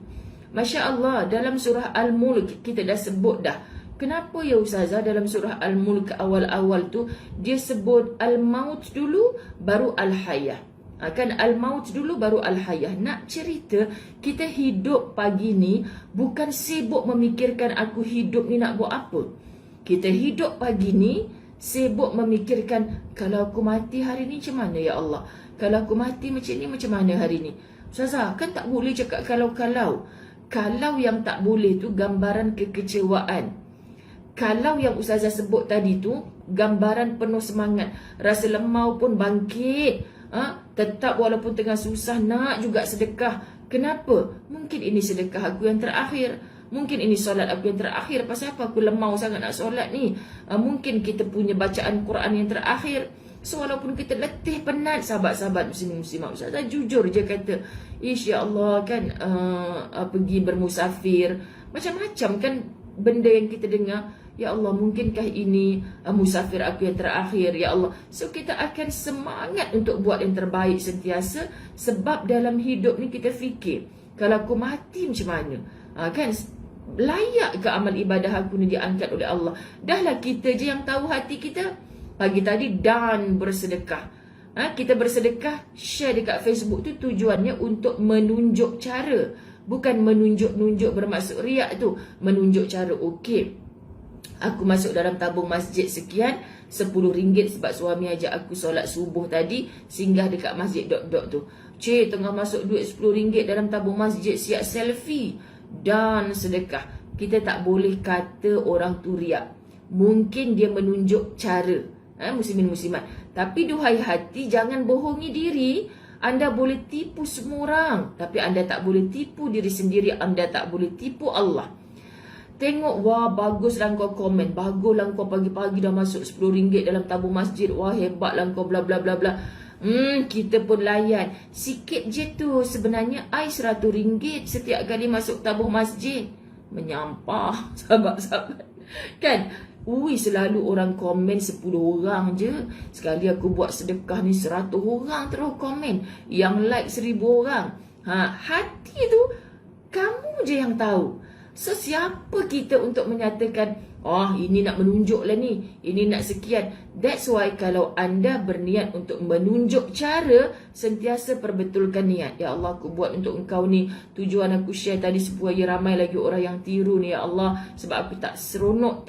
Masya Allah, dalam surah Al-Mulk kita dah sebut dah. Kenapa ya Ustazah dalam surah Al-Mulk awal-awal tu dia sebut Al-Maut dulu baru Al-Hayah? Kan Al-Maut dulu baru Al-Hayah. Nak cerita kita hidup pagi ni bukan sibuk memikirkan aku hidup ni nak buat apa. Kita hidup pagi ni sibuk memikirkan kalau aku mati hari ni macam mana ya Allah. Kalau aku mati macam ni macam mana hari ni. Ustazah, kan tak boleh cakap kalau-kalau. Kalau yang tak boleh tu gambaran kekecewaan. Kalau yang Ustazah sebut tadi tu gambaran penuh semangat. Rasa lemau pun bangkit. Tetap walaupun tengah susah nak juga sedekah. Kenapa? Mungkin ini sedekah aku yang terakhir. Mungkin ini solat aku yang terakhir. Pasal apa aku lemau sangat nak solat ni? Mungkin kita punya bacaan Quran yang terakhir. So walaupun kita letih penat, sahabat-sahabat muslim-muslimat, Ustazah jujur je kata, ya Allah kan pergi bermusafir, macam-macam kan benda yang kita dengar. Ya Allah, mungkinkah ini musafir aku yang terakhir, ya Allah. So kita akan semangat untuk buat yang terbaik sentiasa. Sebab dalam hidup ni kita fikir, kalau aku mati macam mana? Kan layak ke amal ibadah aku ni diangkat oleh Allah? Dahlah kita je yang tahu hati kita. Pagi tadi dan bersedekah. Kita bersedekah, share dekat Facebook tu tujuannya untuk menunjuk cara. Bukan menunjuk-nunjuk bermaksud riak tu. Menunjuk cara, okey, aku masuk dalam tabung masjid sekian, RM10 sebab suami ajak aku solat subuh tadi, singgah dekat masjid dot-dot tu. Cik, tengah masuk duit RM10 dalam tabung masjid, siap selfie dan sedekah. Kita tak boleh kata orang tu riak. Mungkin dia menunjuk cara. Muslimin muslimat. Tapi duhai hati, jangan bohongi diri. Anda boleh tipu semua orang, tapi anda tak boleh tipu diri sendiri. Anda tak boleh tipu Allah. Tengok, wah baguslah kau komen, baguslah kau pagi-pagi dah masuk RM10 dalam tabung masjid, wah hebatlah kau bla bla bla bla. Kita pun layan. Sikit je tu, sebenarnya I RM100 setiap kali masuk tabung masjid. Menyampah, sahabat-sahabat. Kan? Selalu orang komen 10 orang je. Sekali aku buat sedekah ni 100 orang terus komen. Yang like 1000 orang. Hati tu kamu je yang tahu. So siapa kita untuk menyatakan, ini nak menunjuk lah ni, ini nak sekian. That's why kalau anda berniat untuk menunjuk cara, sentiasa perbetulkan niat. Ya Allah, aku buat untuk engkau ni. Tujuan aku share tadi supaya ramai lagi orang yang tiru ni ya Allah. Sebab aku tak seronok,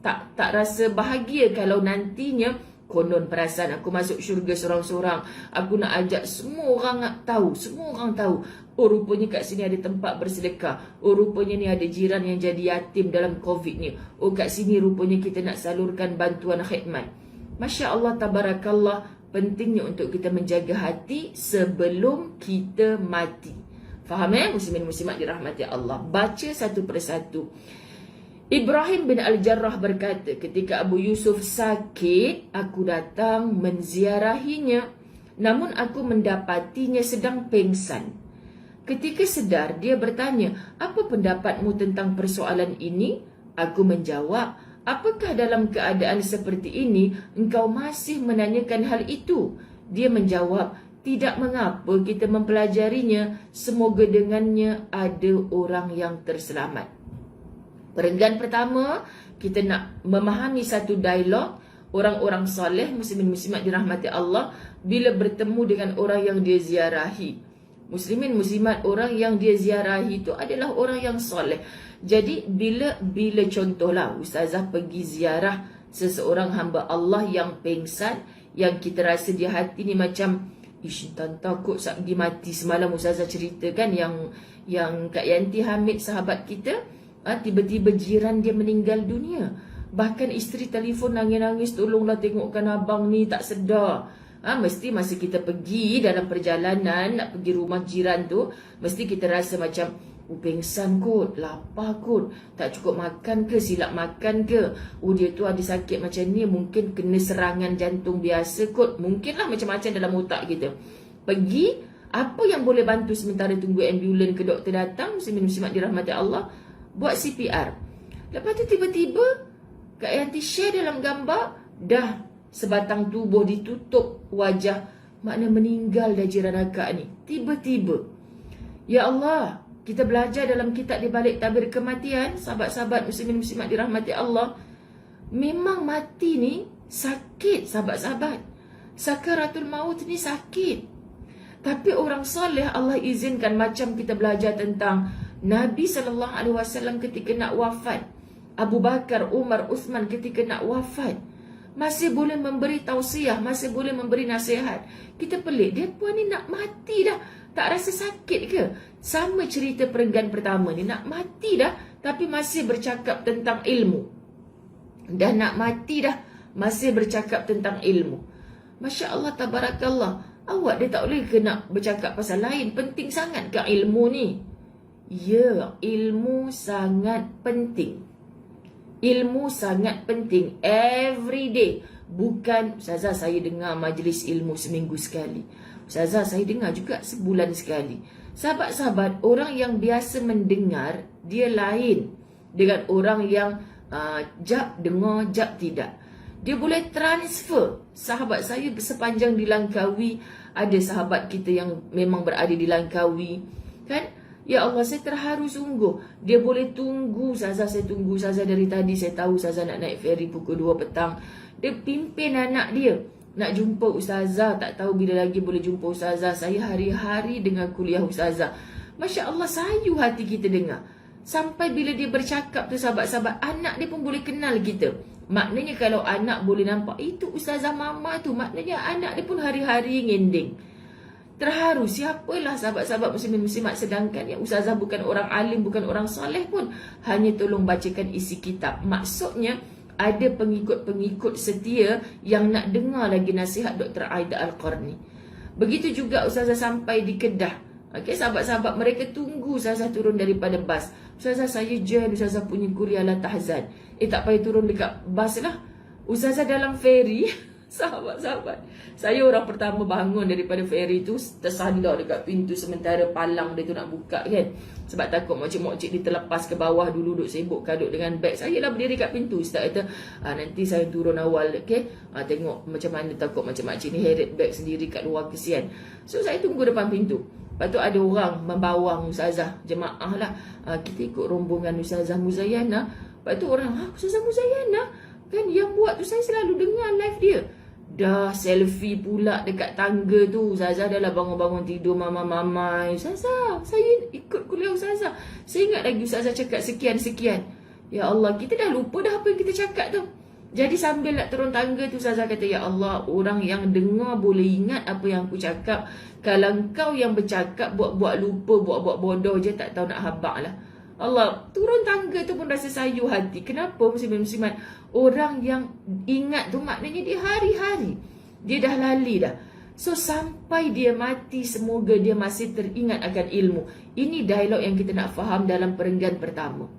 tak rasa bahagia kalau nantinya konon perasaan aku masuk syurga seorang-seorang. Aku nak ajak semua orang nak tahu. Semua orang tahu. Oh, rupanya kat sini ada tempat bersedekah. Oh, rupanya ni ada jiran yang jadi yatim dalam COVID ni. Oh, kat sini rupanya kita nak salurkan bantuan khidmat. Masya Allah, tabarakallah. Pentingnya untuk kita menjaga hati sebelum kita mati. Faham muslimin muslimat dirahmati Allah. Baca satu persatu. Ibrahim bin Al-Jarrah berkata, ketika Abu Yusuf sakit, aku datang menziarahinya. Namun aku mendapatinya sedang pengsan. Ketika sedar, dia bertanya, apa pendapatmu tentang persoalan ini? Aku menjawab, apakah dalam keadaan seperti ini engkau masih menanyakan hal itu? Dia menjawab, tidak mengapa kita mempelajarinya. Semoga dengannya ada orang yang terselamat. Perenggan pertama, kita nak memahami satu dialog orang-orang soleh, muslimin muslimat dirahmati Allah, bila bertemu dengan orang yang dia ziarahi. Muslimin muslimat, orang yang dia ziarahi itu adalah orang yang soleh. Jadi bila contohlah ustazah pergi ziarah seseorang hamba Allah yang pengsan, yang kita rasa di hati ni macam, ish, takut dia mati. Semalam ustazah ceritakan yang Kak Yanti Hamid, sahabat kita, tiba-tiba jiran dia meninggal dunia. Bahkan isteri telefon nangis-nangis, tolonglah tengokkan abang ni tak sedar. Mesti masa kita pergi dalam perjalanan nak pergi rumah jiran tu, mesti kita rasa macam pengsan kot, lapar kot, tak cukup makan ke, silap makan ke, dia tu ada sakit macam ni, mungkin kena serangan jantung biasa kot, mungkinlah macam-macam dalam otak kita. Pergi, apa yang boleh bantu sementara tunggu ambulan ke doktor datang, muslimin-muslimat dirahmati Allah, buat CPR. Lepas tu tiba-tiba Kak Yanti share dalam gambar, dah sebatang tubuh ditutup wajah. Makna meninggal dah jiran akak ni. Tiba-tiba. Ya Allah, kita belajar dalam kitab di balik tabir kematian, sahabat-sahabat muslimin muslimat dirahmati Allah, memang mati ni sakit, sahabat-sahabat. Sakaratul maut ni sakit. Tapi orang soleh Allah izinkan, macam kita belajar tentang Nabi SAW ketika nak wafat, Abu Bakar, Umar, Uthman ketika nak wafat, masih boleh memberi tausiah, masih boleh memberi nasihat. Kita pelik, dia puan ni nak mati dah, tak rasa sakit ke? Sama cerita perenggan pertama ni, nak mati dah tapi masih bercakap tentang ilmu. Dah nak mati dah, masih bercakap tentang ilmu. Masya Allah, tabarakallah. Awak dia tak boleh ke nak bercakap pasal lain? Penting sangat ke ilmu ni? Ya, ilmu sangat penting. Ilmu sangat penting. Every day. Bukan, ustazah saya dengar majlis ilmu seminggu sekali. Ustazah saya dengar juga sebulan sekali. Sahabat-sahabat, orang yang biasa mendengar, dia lain dengan orang yang jap dengar, jap tidak. Dia boleh transfer. Sahabat saya sepanjang di Langkawi, ada sahabat kita yang memang berada di Langkawi, kan? Ya Allah, saya terharu sungguh. Dia boleh tunggu Ustazah, saya tunggu Ustazah dari tadi. Saya tahu Ustazah nak naik ferry pukul 2 petang. Dia pimpin anak dia nak jumpa Ustazah. Tak tahu bila lagi boleh jumpa Ustazah. Saya hari-hari dengar kuliah Ustazah. Masya Allah, sayu hati kita dengar. Sampai bila dia bercakap tu, sahabat-sahabat, anak dia pun boleh kenal kita. Maknanya kalau anak boleh nampak, itu Ustazah Mama tu, maknanya anak dia pun hari-hari ngending. Terharu, siapalah sahabat-sahabat muslimin muslimat, sedangkan yang Ustazah bukan orang alim, bukan orang soleh pun, hanya tolong bacakan isi kitab. Maksudnya ada pengikut-pengikut setia yang nak dengar lagi nasihat Dr. Aida Al-Qarni. Begitu juga Ustazah sampai di Kedah. Okey, sahabat-sahabat, mereka tunggu Ustazah turun daripada bas. Ustazah, saya join Ustazah punya kuliah La Tahzan. Tak payah turun dekat bas lah. Ustazah dalam ferry. Sahabat-sahabat, saya orang pertama bangun daripada ferry tu, tersandar dekat pintu sementara palang dia tu nak buka, kan. Sebab takut mokcik-mokcik dia terlepas ke bawah dulu, duduk sibuk kaduk dengan beg. Saya lah berdiri kat pintu. Ustaz kata, nanti saya turun awal, okay? Tengok macam mana, takut macam makcik ni heret beg sendiri kat luar, kesian. So saya tunggu depan pintu. Lepas tu ada orang membawang Ustazah, jemaah lah. Kita ikut rombongan Ustazah Muzayana. Lepas tu orang, Ustazah Muzayana? Kan yang buat tu, saya selalu dengar live dia. Dah selfie pula dekat tangga tu. Ustazah dah lah bangun-bangun tidur mama-mama. Ustazah, saya ikut kuliah Ustazah. Saya ingat lagi Ustazah cakap sekian-sekian. Ya Allah, kita dah lupa dah apa yang kita cakap tu. Jadi sambil nak turun tangga tu Ustazah kata, ya Allah, orang yang dengar boleh ingat apa yang aku cakap. Kalau kau yang bercakap buat-buat lupa, buat-buat bodoh je, tak tahu nak habaq lah. Allah, turun tangga tu pun rasa sayu hati. Kenapa muslimin-muslimat? Orang yang ingat tu maknanya dia hari-hari, dia dah lali dah. So sampai dia mati, semoga dia masih teringat akan ilmu. Ini dialog yang kita nak faham dalam perenggan pertama.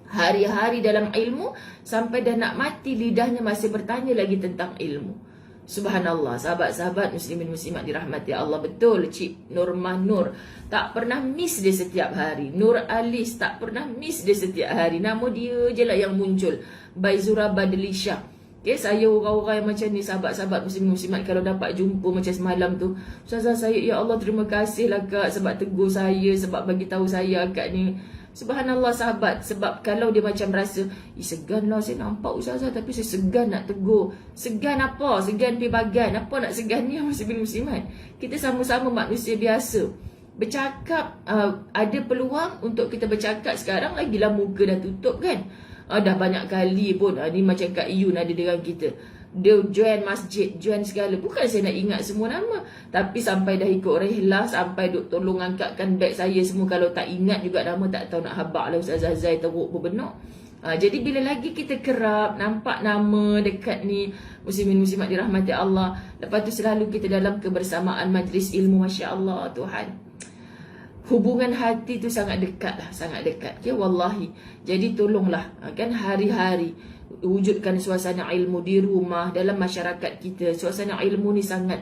Hari-hari dalam ilmu, sampai dah nak mati lidahnya masih bertanya lagi tentang ilmu. Subhanallah, sahabat-sahabat muslimin muslimat dirahmati Allah. Betul, Cik Nurmah Nur tak pernah miss dia setiap hari. Nur Alis tak pernah miss dia setiap hari. Nama dia je lah yang muncul. Baizura Badlisha. Okay, saya orang-orang yang macam ni, sahabat-sahabat muslimin muslimat, kalau dapat jumpa macam semalam tu, Ustazah saya, ya Allah terima kasih lah Kak sebab tegur saya, sebab bagi tahu saya Kak ni. Subhanallah sahabat, sebab kalau dia macam rasa, segan lah saya nampak Ustazah tapi saya segan nak tegur. Segan apa? Segan pibagan. Apa nak segannya muslimin-muslimat? Kita sama-sama manusia biasa. Bercakap, ada peluang untuk kita bercakap sekarang, lagilah muka dah tutup kan. Dah banyak kali pun, ni macam Kak Iyun ada dengan kita. Dia join masjid, join segala. Bukan saya nak ingat semua nama, tapi sampai dah ikut rehlah, sampai duk tolong angkatkan beg saya semua. Kalau tak ingat juga nama, tak tahu nak habaq lah Ustazah Zai teruk berbenak. Jadi bila lagi kita kerap nampak nama dekat ni, muslimin muslimat dirahmati Allah, lepas tu selalu kita dalam kebersamaan majlis ilmu, Masya Allah Tuhan, hubungan hati tu sangat dekat lah, sangat dekat. Okay, wallahi. Jadi tolonglah kan hari-hari wujudkan suasana ilmu di rumah, dalam masyarakat kita. Suasana ilmu ni sangat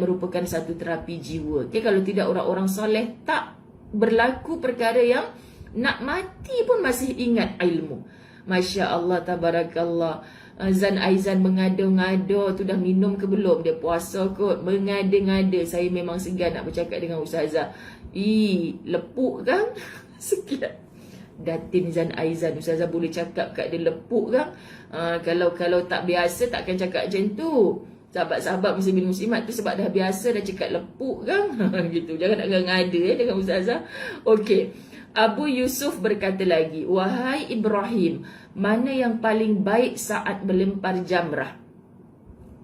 merupakan satu terapi jiwa. Okay, kalau tidak orang-orang soleh tak berlaku perkara yang nak mati pun masih ingat ilmu. Masya Allah, tabarakallah. Zan Aizan mengada-ngada tu, dah minum ke belum? Dia puasa kot, mengada-ngada. Saya memang segan nak bercakap dengan Ustazah. Lepuk kan? Sekian. Datin Zan Aizan, Ustazah boleh cakap kat dia lepuk kan? Kalau tak biasa takkan cakap macam tu. Sahabat-sahabat muslimin muslimat tu sebab dah biasa dah cakap lepuk kan? Gitu. Jangan nak ngada dengan Ustazah. Okey. Abu Yusuf berkata lagi, wahai Ibrahim, mana yang paling baik saat melempar jamrah?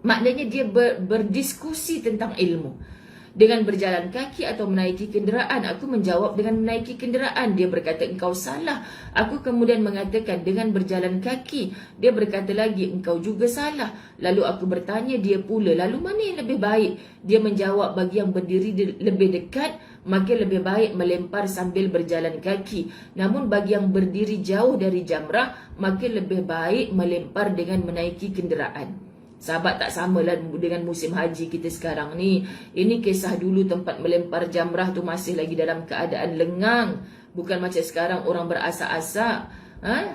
Maknanya dia berdiskusi tentang ilmu. Dengan berjalan kaki atau menaiki kenderaan? Aku menjawab dengan menaiki kenderaan. Dia berkata, engkau salah. Aku kemudian mengatakan dengan berjalan kaki. Dia berkata lagi, engkau juga salah. Lalu aku bertanya dia pula, lalu mana yang lebih baik? Dia menjawab, bagi yang berdiri lebih dekat, maka lebih baik melempar sambil berjalan kaki. Namun bagi yang berdiri jauh dari jamrah, maka lebih baik melempar dengan menaiki kenderaan. Sahabat, tak samalah dengan musim haji kita sekarang ni. Ini kisah dulu tempat melempar jamrah tu masih lagi dalam keadaan lengang. Bukan macam sekarang orang berasak-asak.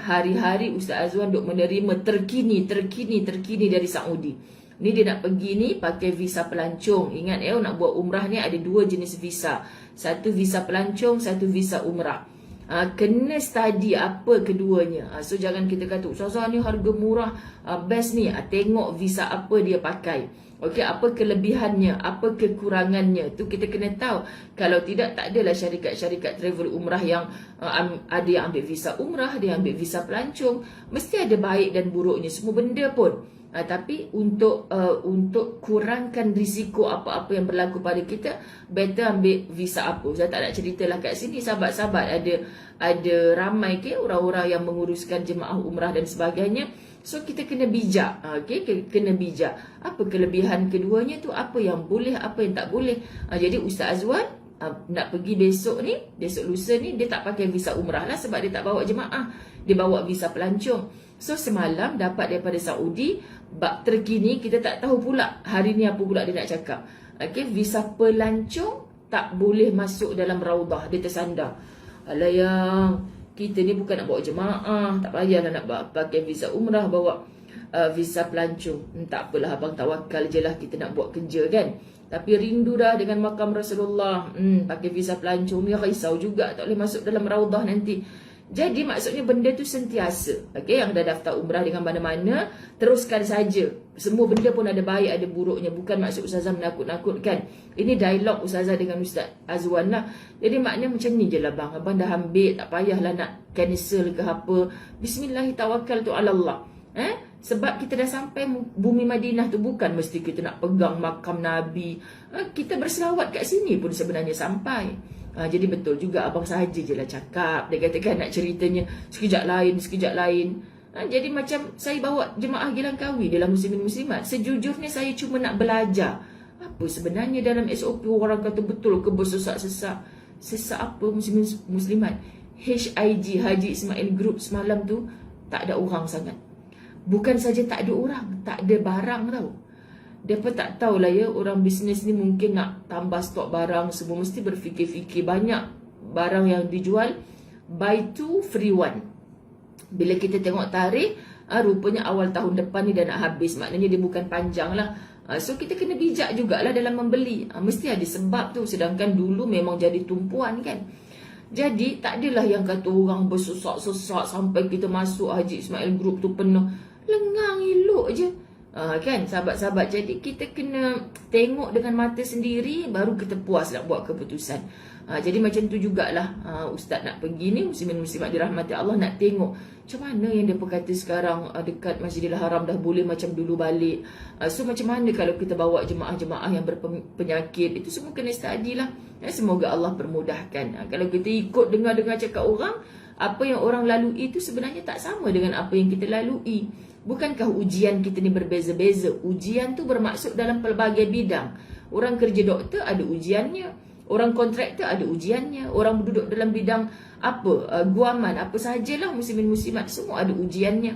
Hari-hari Ustaz Azwan duk menerima terkini dari Saudi. Ni dia nak pergi ni pakai visa pelancong. Ingat nak buat umrah ni ada dua jenis visa. Satu visa pelancong, satu visa umrah. Kena study apa keduanya. So jangan kita kata Ustazah ni harga murah, best ni. Tengok visa apa dia pakai. Okey, apa kelebihannya, apa kekurangannya, tu kita kena tahu. Kalau tidak, tak adalah syarikat-syarikat travel umrah yang ada yang ambil visa umrah, ada yang ambil visa pelancong. Mesti ada baik dan buruknya semua benda pun. Tapi untuk kurangkan risiko apa-apa yang berlaku pada kita, better ambil visa apa. Saya tak nak ceritalah kat sini, sahabat-sahabat. Ada ramai orang-orang yang menguruskan jemaah umrah dan sebagainya. So kita kena bijak. Kena bijak. Apa kelebihan keduanya tu, apa yang boleh, apa yang tak boleh. Jadi Ustaz Azwan nak pergi besok lusa ni, dia tak pakai visa umrah lah sebab dia tak bawa jemaah. Dia bawa visa pelancong. So semalam dapat daripada Saudi, bab terkini, kita tak tahu pula hari ni apa pula dia nak cakap. Visa pelancong tak boleh masuk dalam raudah, dia tersandar. Alah yang kita ni bukan nak bawa jemaah, tak payahlah nak pakai visa umrah, bawa visa pelancong. Tak apalah abang, tawakal je lah, kita nak buat kerja kan. Tapi rindu dah dengan makam Rasulullah. Pakai visa pelancong ni risau juga, tak boleh masuk dalam raudah nanti. Jadi maksudnya benda tu sentiasa. Yang dah daftar umrah dengan mana-mana, teruskan saja. Semua benda pun ada baik, ada buruknya. Bukan maksud Ustazah menakut-nakutkan. Ini dialog Ustazah dengan Ustaz Azwan lah. Jadi maknanya macam ni je lah bang. Abang dah ambil, tak payahlah nak cancel ke apa. Bismillahirrahmanirrahim, tawakal tu ala Allah. Sebab kita dah sampai bumi Madinah tu, bukan mesti kita nak pegang makam Nabi. Kita berselawat kat sini pun sebenarnya sampai. Jadi betul juga abang sahaja je lah cakap. Dia katakan nak ceritanya sekejap lain. Jadi macam saya bawa jemaah Gelangkawi dalam muslimin muslimat. Sejujurnya saya cuma nak belajar apa sebenarnya dalam SOP orang kata betul ke bersesak-sesak. Sesak apa muslimin muslimat? HIG, Haji Ismail Group semalam tu tak ada orang sangat. Bukan saja tak ada orang, tak ada barang tau. Mereka tak tahulah ya, orang bisnes ni mungkin nak tambah stok barang, semua mesti berfikir-fikir. Banyak barang yang dijual buy two free one. Bila kita tengok tarikh, rupanya awal tahun depan ni dah nak habis. Maknanya dia bukan panjang lah. So kita kena bijak jugalah dalam membeli. Mesti ada sebab tu. Sedangkan dulu memang jadi tumpuan kan. Jadi tak adalah yang kata orang bersesak-sesak sampai kita masuk Haji Ismail Group tu penuh. Lengang elok je. Kan sahabat-sahabat. Jadi kita kena tengok dengan mata sendiri, baru kita puas nak buat keputusan. Jadi macam tu jugalah. Ustaz nak pergi ni, muslimin muslimat dirahmati Allah, nak tengok macam mana yang dia kata sekarang dekat Masjidil Haram dah boleh macam dulu balik. So macam mana kalau kita bawa jemaah-jemaah yang berpenyakit, itu semua kena study lah. Semoga Allah permudahkan. Kalau kita ikut dengar-dengar cakap orang, apa yang orang lalui itu sebenarnya tak sama dengan apa yang kita lalui. Bukankah ujian kita ni berbeza-beza? Ujian tu bermaksud dalam pelbagai bidang. Orang kerja doktor ada ujiannya, orang kontraktor ada ujiannya, orang duduk dalam bidang apa, guaman, apa sahajalah muslimin muslimat, semua ada ujiannya.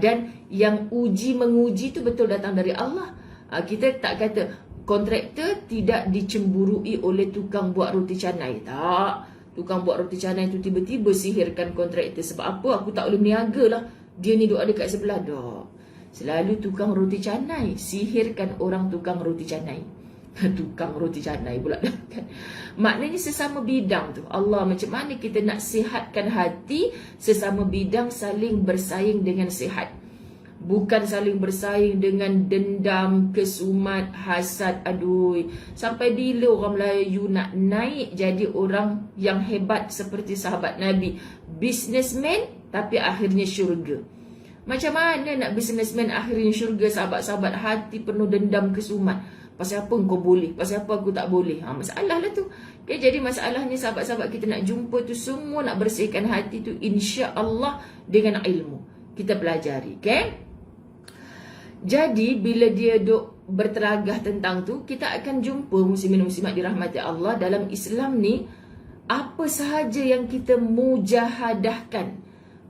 Dan yang menguji tu betul datang dari Allah. Kita tak kata kontraktor tidak dicemburui oleh tukang buat roti canai. Tak. Tukang buat roti canai tu tiba-tiba sihirkan kontraktor. Sebab apa? Aku tak boleh berniaga lah. Dia ni duduk dekat sebelah. Tak. Selalu tukang roti canai sihirkan orang tukang roti canai. Tukang roti canai pula kan. Maknanya sesama bidang tu, Allah macam mana kita nak sihatkan hati sesama bidang, saling bersaing dengan sihat. Bukan saling bersaing dengan dendam, kesumat, hasad. Aduh, sampai bila orang Melayu nak naik jadi orang yang hebat seperti sahabat Nabi, businessman tapi akhirnya syurga. Macam mana nak businessman akhirnya syurga? Sahabat-sahabat hati penuh dendam, kesumat. Pasal apa engkau boleh? Pasal apa aku tak boleh? Masalah lah tu. Okay, jadi masalahnya sahabat-sahabat kita nak jumpa tu semua nak bersihkan hati tu insya-Allah dengan ilmu. Kita pelajari, okay? Jadi bila dia duk berteragah tentang tu, kita akan jumpa muslimin muslimat dirahmati Allah dalam Islam ni, apa sahaja yang kita mujahadahkan,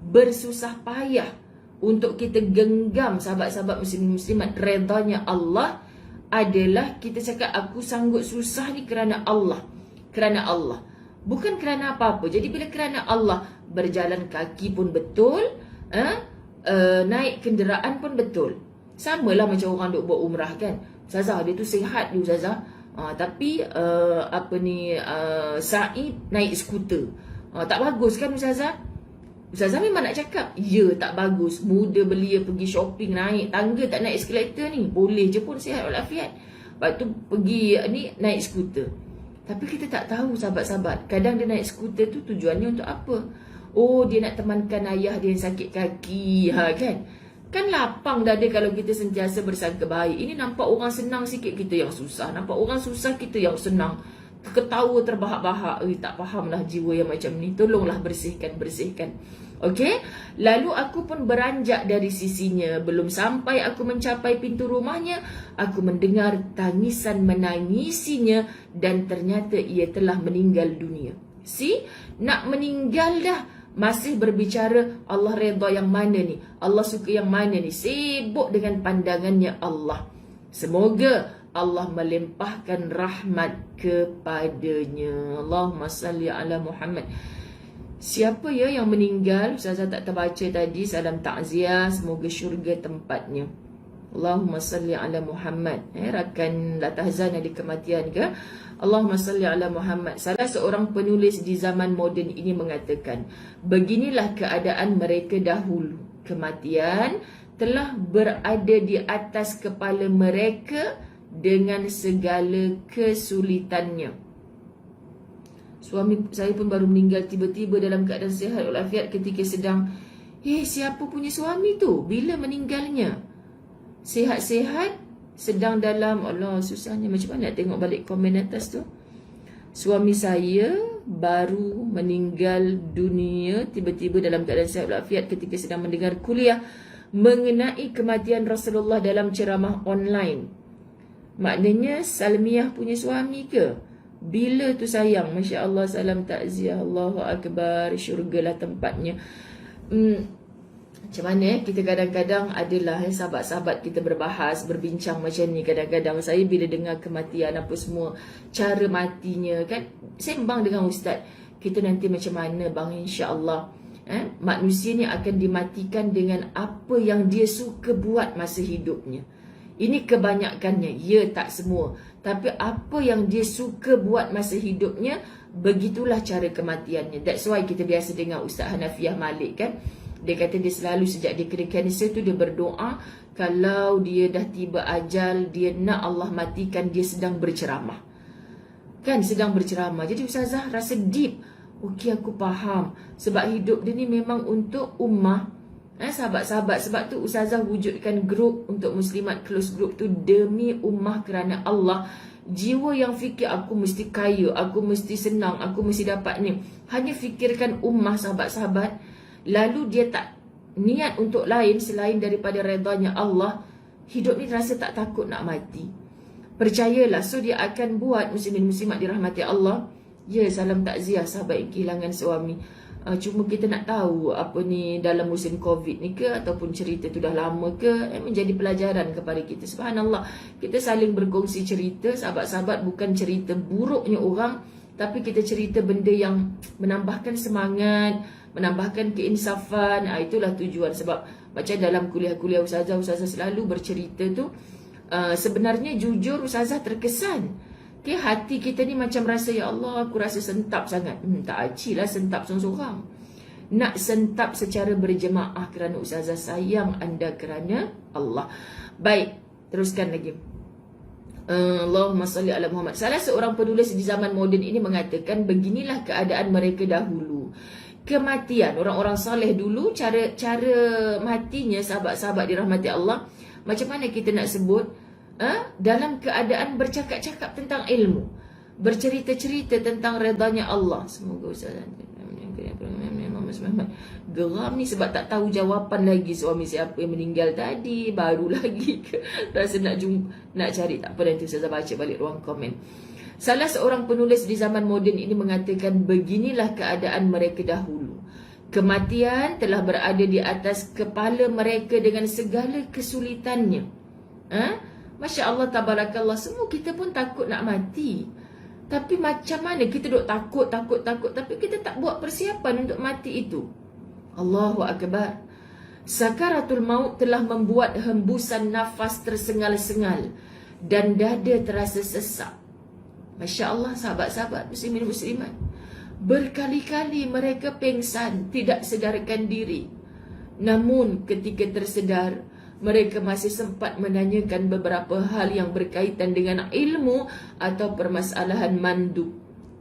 bersusah payah untuk kita genggam sahabat-sahabat muslimin muslimat redanya Allah, adalah kita cakap aku sanggup susah ni kerana Allah. Kerana Allah, bukan kerana apa-apa. Jadi bila kerana Allah, berjalan kaki pun betul, naik kenderaan pun betul. Samalah macam orang duk buat umrah kan. Ustazah dia tu sihat dia Ustazah, tapi sa'i naik skuter. Tak bagus kan Ustazah? Ustazah memang nak cakap, ya tak bagus. Muda belia pergi shopping, naik tangga tak naik eskalator ni. Boleh je pun sihat walafiat. Lepas tu pergi ni naik skuter. Tapi kita tak tahu sahabat-sahabat, kadang dia naik skuter tu tujuannya untuk apa? Oh, dia nak temankan ayah dia yang sakit kaki, kan? Kan lapang dada kalau kita sentiasa bersangka baik. Ini nampak orang senang sikit, kita yang susah. Nampak orang susah, kita yang senang. Ketawa terbahak-bahak. Tak fahamlah jiwa yang macam ni. Tolonglah bersihkan. Okey. Lalu aku pun beranjak dari sisinya. Belum sampai aku mencapai pintu rumahnya, aku mendengar tangisan menangisinya, dan ternyata ia telah meninggal dunia. Nak meninggal dah, masih berbicara Allah redha yang mana ni, Allah suka yang mana ni, sibuk dengan pandangannya Allah. Semoga Allah melimpahkan rahmat kepadanya. Allahumma salli ala Muhammad. Siapa ya yang meninggal? Ustazah tak terbaca tadi. Salam takziah, semoga syurga tempatnya. Allahumma salli ala Muhammad. Rakan la tahzan di kematian ke? Allahumma salli ala Muhammad. Salah seorang penulis di zaman moden ini mengatakan, beginilah keadaan mereka dahulu. Kematian telah berada di atas kepala mereka dengan segala kesulitannya. Suami saya pun baru meninggal tiba-tiba dalam keadaan sihat walafiat ketika sedang Siapa punya suami tu? Bila meninggalnya? Sihat-sihat, sedang dalam, Allah susahnya macam mana nak tengok balik komen atas tu. Suami saya baru meninggal dunia tiba-tiba dalam keadaan sihat walafiat ketika sedang mendengar kuliah mengenai kematian Rasulullah dalam ceramah online. Maknanya Salmiah punya suami ke? Bila tu sayang? Masya Allah, salam takziah. Allahu Akbar, syurgalah tempatnya. Macam mana kita kadang-kadang adalah sahabat-sahabat kita berbahas, berbincang macam ni. Kadang-kadang saya bila dengar kematian apa semua, cara matinya kan, sembang dengan ustaz, kita nanti macam mana bang, insya-Allah manusia ni akan dimatikan dengan apa yang dia suka buat masa hidupnya. Ini kebanyakannya, ya tak semua, tapi apa yang dia suka buat masa hidupnya, begitulah cara kematiannya. That's why kita biasa dengar Ustaz Hanafiah Malik kan, dia kata dia selalu sejak dia kena kanser tu dia berdoa, kalau dia dah tiba ajal, dia nak Allah matikan dia sedang berceramah. Kan sedang berceramah. Jadi Ustazah rasa deep. Okey, aku faham. Sebab hidup dia ni memang untuk ummah. Sahabat-sahabat, sebab tu Ustazah wujudkan grup untuk muslimat, close group tu demi ummah kerana Allah. Jiwa yang fikir aku mesti kaya, aku mesti senang, aku mesti dapat ni, hanya fikirkan ummah sahabat-sahabat, lalu dia tak niat untuk lain selain daripada redanya Allah, hidup ni rasa tak takut nak mati. Percayalah, so dia akan buat muslimin muslimat dirahmati Allah. Ya, salam takziah sahabat yang kehilangan suami. Cuma kita nak tahu apa ni dalam musim Covid ni ke, ataupun cerita tu dah lama ke, menjadi pelajaran kepada kita. Subhanallah, kita saling berkongsi cerita sahabat-sahabat, bukan cerita buruknya orang, tapi kita cerita benda yang menambahkan semangat, menambahkan keinsafan. Itulah tujuan. Sebab macam dalam kuliah-kuliah Ustazah selalu bercerita tu, sebenarnya jujur Ustazah terkesan. Hati kita ni macam rasa, ya Allah, aku rasa sentap sangat. Tak acilah sentap seorang-seorang. Nak sentap secara berjemaah kerana Ustazah sayang anda kerana Allah. Baik, teruskan lagi. Allahumma salli ala Muhammad. Salah seorang penulis di zaman moden ini mengatakan, beginilah keadaan mereka dahulu. Kematian orang-orang saleh dulu, cara matinya sahabat-sahabat dirahmati Allah, macam mana kita nak sebut? Dalam keadaan bercakap-cakap tentang ilmu, bercerita-cerita tentang redanya Allah. Semoga Ustazah geram ni sebab tak tahu jawapan lagi suami siapa yang meninggal tadi, baru lagi ke rasa nak cari. Tak apa, nanti Ustazah baca balik ruang komen. Salah seorang penulis di zaman moden ini mengatakan, beginilah keadaan mereka dahulu. Kematian telah berada di atas kepala mereka dengan segala kesulitannya. Masya Allah, tabarakallah. Semua kita pun takut nak mati. Tapi macam mana kita duk takut, tapi kita tak buat persiapan untuk mati itu. Allahu Akbar. Sakaratul maut telah membuat hembusan nafas tersengal-sengal dan dada terasa sesak. Masya Allah, sahabat-sahabat muslimin muslimat. Berkali-kali mereka pengsan, tidak sedarkan diri. Namun ketika tersedar, mereka masih sempat menanyakan beberapa hal yang berkaitan dengan ilmu atau permasalahan mandub.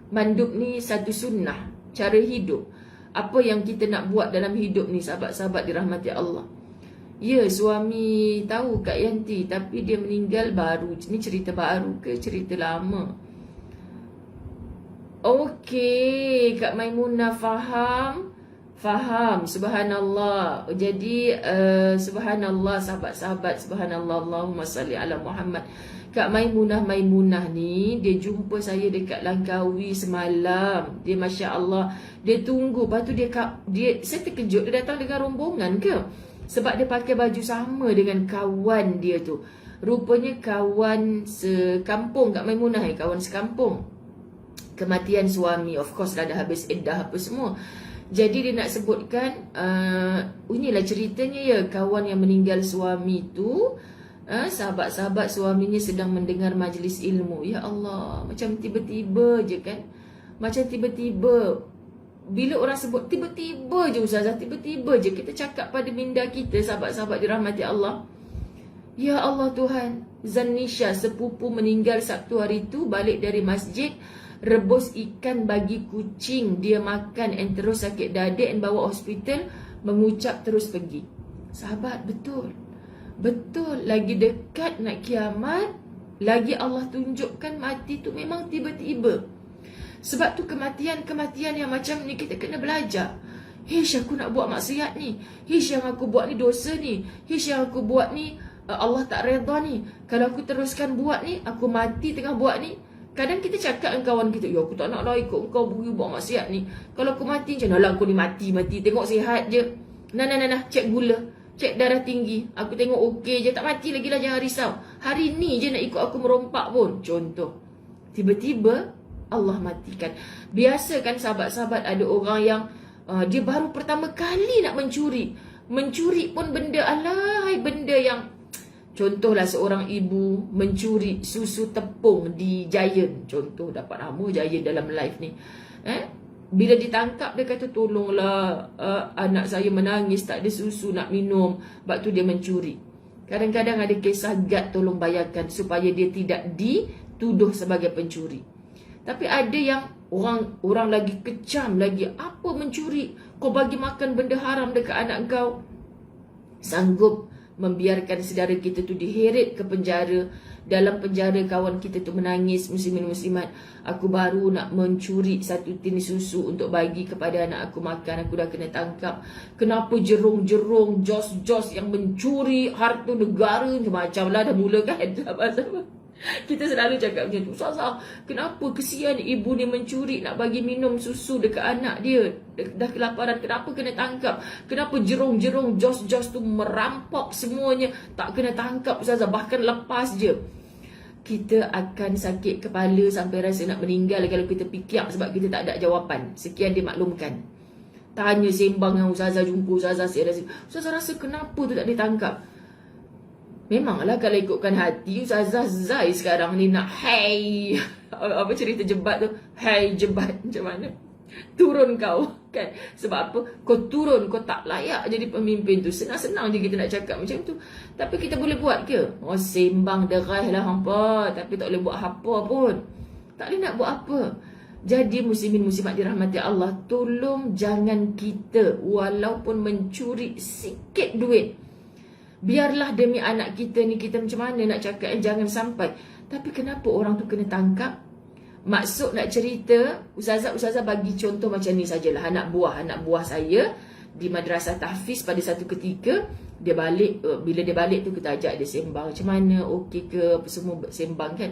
Mandub ni satu sunnah, cara hidup. Apa yang kita nak buat dalam hidup ni, sahabat-sahabat dirahmati Allah. Ya, suami tahu Kak Yanti, tapi dia meninggal baru. Ini cerita baru ke cerita lama? Okey, Kak Maimunah faham. Faham, subhanallah. Jadi subhanallah sahabat-sahabat, subhanallah, Allahumma salli ala Muhammad. Kak Maimunah ni, dia jumpa saya dekat Langkawi semalam. Dia Masya Allah, dia tunggu. Lepas tu saya terkejut, dia datang dengan rombongan ke? Sebab dia pakai baju sama dengan kawan dia tu. Rupanya kawan sekampung Kak Maimunah, kawan sekampung. Kematian suami, of course dah habis iddah apa semua. Jadi dia nak sebutkan, inilah ceritanya ya, kawan yang meninggal suami tu, sahabat-sahabat suaminya sedang mendengar majlis ilmu. Ya Allah, macam tiba-tiba je kan. Macam tiba-tiba. Bila orang sebut tiba-tiba je Ustazah, tiba-tiba je kita cakap pada minda kita, sahabat-sahabat dirahmati Allah. Ya Allah Tuhan, Zanisha sepupu meninggal Sabtu hari tu, balik dari masjid, rebus ikan bagi kucing dia makan and terus sakit dada and bawa hospital. mengucap terus pergi. Sahabat, betul. Betul, lagi dekat nak kiamat, lagi Allah tunjukkan mati tu memang tiba-tiba. Sebab tu kematian-kematian yang macam ni kita kena belajar. Hish, aku nak buat maksiat ni. Hish, yang aku buat ni dosa ni. Hish, yang aku buat ni Allah tak redha ni. Kalau aku teruskan buat ni, aku mati tengah buat ni. Kadang kita cakap dengan kawan kita, ya aku tak nak lah ikut kau pergi buat maksiat ni. Kalau aku mati macam mana lah, aku ni mati. Tengok sihat je. Nah, cek gula, cek darah tinggi. Aku tengok okey je, tak mati lagi lah, jangan risau. Hari ni je nak ikut aku merompak pun. Contoh, tiba-tiba Allah matikan. Biasa kan sahabat-sahabat ada orang yang dia baru pertama kali nak mencuri. Mencuri pun benda alahai, benda yang, contohlah seorang ibu mencuri susu tepung di Giant. Contoh, dapat nama Giant dalam live ni. Bila ditangkap dia kata, tolonglah anak saya menangis, tak ada susu nak minum. Sebab tu dia mencuri. Kadang-kadang ada kisah gad, tolong bayarkan supaya dia tidak dituduh sebagai pencuri. Tapi ada yang orang lagi kecam lagi, apa mencuri? Kau bagi makan benda haram dekat anak kau. Sanggup membiarkan saudara kita tu diheret ke penjara. Dalam penjara kawan kita tu menangis, muslimin muslimat, aku baru nak mencuri 1 tin susu untuk bagi kepada anak aku makan, aku dah kena tangkap. Kenapa jerung-jerung, jos-jos yang mencuri harta negara macam lah dah mula kan? Sahabat-sahabat, kita selalu cakap macam tu. Ustazah, kenapa kesian ibu ni mencuri nak bagi minum susu dekat anak dia, dah kelaparan, kenapa kena tangkap? Kenapa jerung-jerung, jos-jos tu merampok semuanya, tak kena tangkap Ustazah, bahkan lepas je? Kita akan sakit kepala sampai rasa nak meninggal kalau kita fikir, sebab kita tak ada jawapan. Sekian dimaklumkan. Tanya sembang dengan Ustazah, jumpa Ustazah, Ustazah rasa kenapa tu tak ditangkap? Memanglah kalau ikutkan hati, Ustazah Zai sekarang ni nak apa cerita jebat tu? Jebat macam mana? Turun kau kan? Sebab apa? Kau turun, kau tak layak jadi pemimpin tu. Senang-senang je kita nak cakap macam tu. Tapi kita boleh buat ke? Sembang derai lah hampa, tapi tak boleh buat apa pun. Tak boleh nak buat apa. Jadi muslimin muslimat dirahmati Allah, tolong jangan kita walaupun mencuri sikit duit, biarlah demi anak kita ni, kita macam mana nak cakap jangan sampai. Tapi kenapa orang tu kena tangkap? Maksud nak cerita, Ustazah bagi contoh macam ni sajalah. Anak buah saya di madrasah tahfiz pada satu ketika, dia balik, bila dia balik tu kita ajak dia sembang. Macam mana, okey ke, apa semua sembang kan.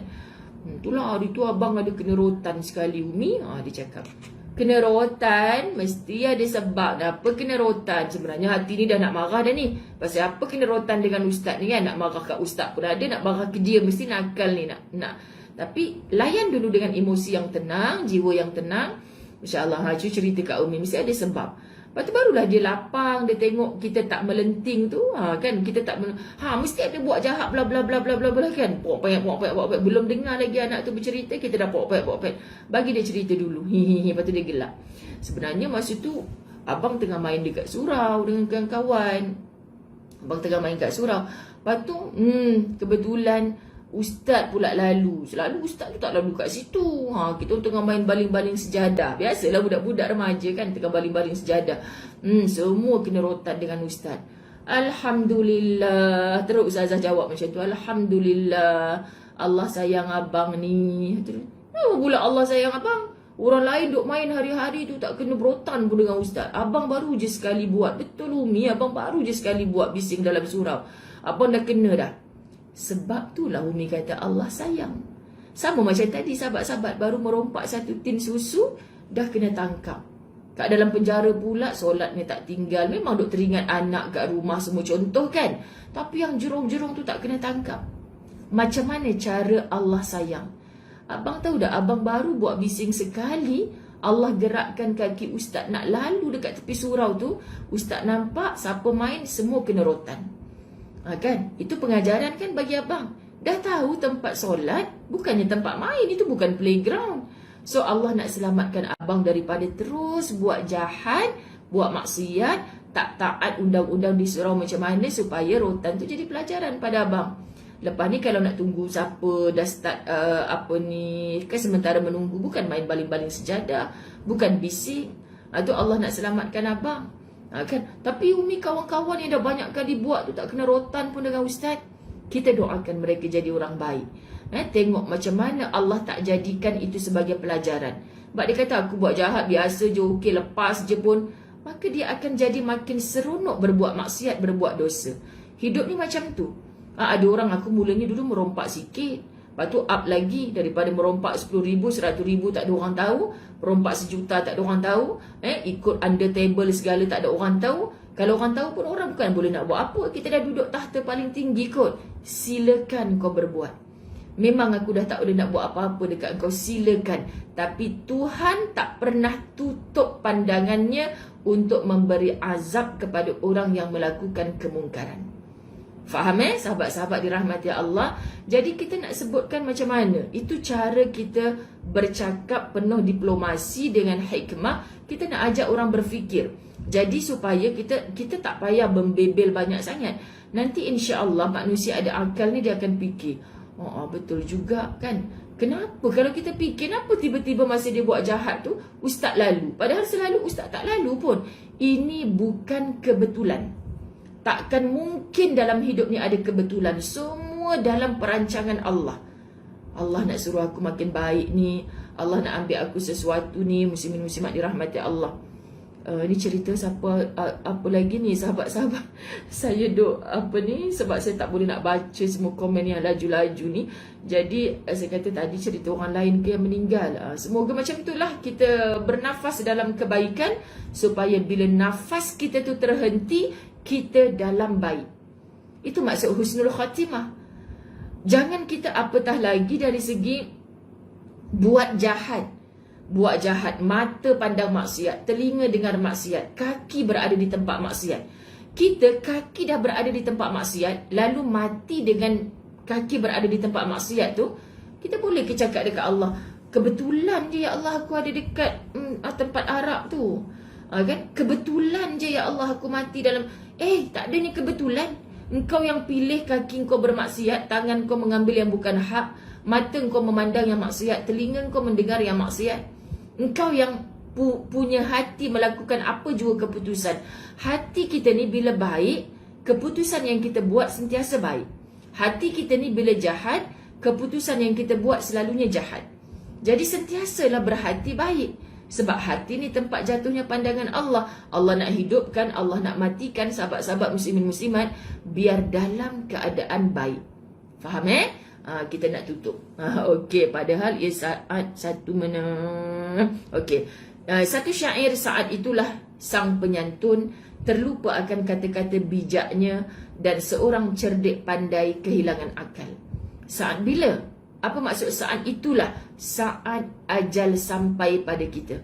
Itulah hari tu abang ada kena rotan sekali Umi. Dia cakap, kena rotan mesti ada sebab. Apa kena rotan? Sebenarnya hati ni dah nak marah dah ni. Pasal apa kena rotan dengan ustaz ni kan? Nak marah kat ustaz pun ada, nak marah ke dia, mesti nakal ni nak. Tapi layan dulu dengan emosi yang tenang, jiwa yang tenang. InsyaAllah Haju cerita kat Umi, mesti ada sebab. Lepas tu barulah dia lapang, dia tengok kita tak melenting tu, kan, kita tak mesti ada buat jahat bla bla bla bla bla kan. Pok payah. Belum dengar lagi anak tu bercerita, kita dah pok payah. Bagi dia cerita dulu. Lepas tu dia gelak. Sebenarnya masa tu abang tengah main dekat surau dengan kawan-kawan. Abang tengah main kat surau. Lepas tu kebetulan ustaz pula lalu. Selalu ustaz tu tak lalu kat situ. Kita tengah main baling-baling sejadah. Biasalah budak-budak remaja kan, tengah baling-baling sejadah. Semua kena rotan dengan ustaz. Alhamdulillah. Terus Ustazah jawab macam tu. Alhamdulillah, Allah sayang abang ni. Pula Allah sayang abang? Orang lain duk main hari-hari tu tak kena berotan pun dengan ustaz. Abang baru je sekali buat. Betul Umi, abang baru je sekali buat bising dalam surau. Abang dah kena dah. Sebab itulah Umi kata Allah sayang. Sama macam tadi sahabat-sahabat baru merompak 1 tin susu, dah kena tangkap. Kat dalam penjara pula, solat ni tak tinggal. Memang duk teringat anak kat rumah semua contoh kan. Tapi yang jerung-jerung tu tak kena tangkap. Macam mana cara Allah sayang? Abang tahu tak, abang baru buat bising sekali, Allah gerakkan kaki ustaz nak lalu dekat tepi surau tu. Ustaz nampak siapa main, semua kena rotan. Kan? Itu pengajaran kan bagi abang. Dah tahu tempat solat bukannya tempat main, itu bukan playground. So Allah nak selamatkan abang daripada terus buat jahat, buat maksiat, tak taat undang-undang di surau macam mana, supaya rotan tu jadi pelajaran pada abang. Lepas ni kalau nak tunggu siapa dah start kan sementara menunggu, bukan main baling-baling sejadah, bukan bising. Itu Allah nak selamatkan abang. Kan? Tapi Umi, kawan-kawan yang dah banyak kali buat tu tak kena rotan pun dengan ustaz. Kita doakan mereka jadi orang baik. Tengok macam mana Allah tak jadikan itu sebagai pelajaran. Sebab dia kata aku buat jahat biasa je, okey, lepas je pun. Maka dia akan jadi makin seronok berbuat maksiat, berbuat dosa. Hidup ni macam tu. Ada orang, aku mulanya dulu merompak sikit, lepas tu up lagi. Daripada merompak 10,000, 100,000 tak ada orang tahu, merompak 1 juta tak ada orang tahu, ikut under table segala tak ada orang tahu. Kalau orang tahu pun orang bukan boleh nak buat apa. Kita dah duduk tahta paling tinggi kot. Silakan kau berbuat. Memang aku dah tak boleh nak buat apa-apa dekat kau, silakan. Tapi Tuhan tak pernah tutup pandangannya untuk memberi azab kepada orang yang melakukan kemungkaran. Faham sahabat-sahabat dirahmati Allah? Jadi kita nak sebutkan macam mana? Itu cara kita bercakap penuh diplomasi dengan hikmah. Kita nak ajak orang berfikir. Jadi supaya kita tak payah membebel banyak sangat. Nanti insya-Allah manusia ada akal ni dia akan fikir. Betul juga kan? Kenapa kalau kita fikir, kenapa tiba-tiba masa dia buat jahat tu ustaz lalu? Padahal selalu ustaz tak lalu pun. Ini bukan kebetulan. Takkan mungkin dalam hidup ni ada kebetulan. Semua dalam perancangan Allah. Allah nak suruh aku makin baik ni. Allah nak ambil aku sesuatu ni. Muslimin-muslimat dirahmati Allah. Ni cerita siapa apa lagi ni sahabat-sahabat. Saya duk sebab saya tak boleh nak baca semua komen yang laju-laju ni. Jadi saya kata tadi cerita orang lain ke yang meninggal. Semoga macam itulah kita bernafas dalam kebaikan, supaya bila nafas kita tu terhenti, kita dalam baik. Itu maksud husnul khatimah. Jangan kita apatah lagi dari segi buat jahat. Buat jahat, mata pandang maksiat, telinga dengar maksiat, kaki berada di tempat maksiat. Kita kaki dah berada di tempat maksiat, lalu mati dengan kaki berada di tempat maksiat tu, kita boleh cakap dekat Allah, kebetulan je ya Allah aku ada dekat tempat arak tu. Kan? Kebetulan je ya Allah aku mati dalam. Tak ada ni kebetulan. Engkau yang pilih kaki engkau bermaksiat, tangan kau mengambil yang bukan hak, mata engkau memandang yang maksiat, telinga engkau mendengar yang maksiat. Engkau yang punya hati melakukan apa juga keputusan. Hati kita ni bila baik, keputusan yang kita buat sentiasa baik. Hati kita ni bila jahat, keputusan yang kita buat selalunya jahat. Jadi sentiasalah berhati baik. Sebab hati ni tempat jatuhnya pandangan Allah. Allah nak hidupkan, Allah nak matikan sahabat-sahabat muslimin muslimat biar dalam keadaan baik. Faham kita nak tutup. Okey, padahal ia saat satu okey. Satu syair, saat itulah sang penyantun terlupa akan kata-kata bijaknya dan seorang cerdik pandai kehilangan akal. Saat bila? Apa maksud saat itulah? Saat ajal sampai pada kita.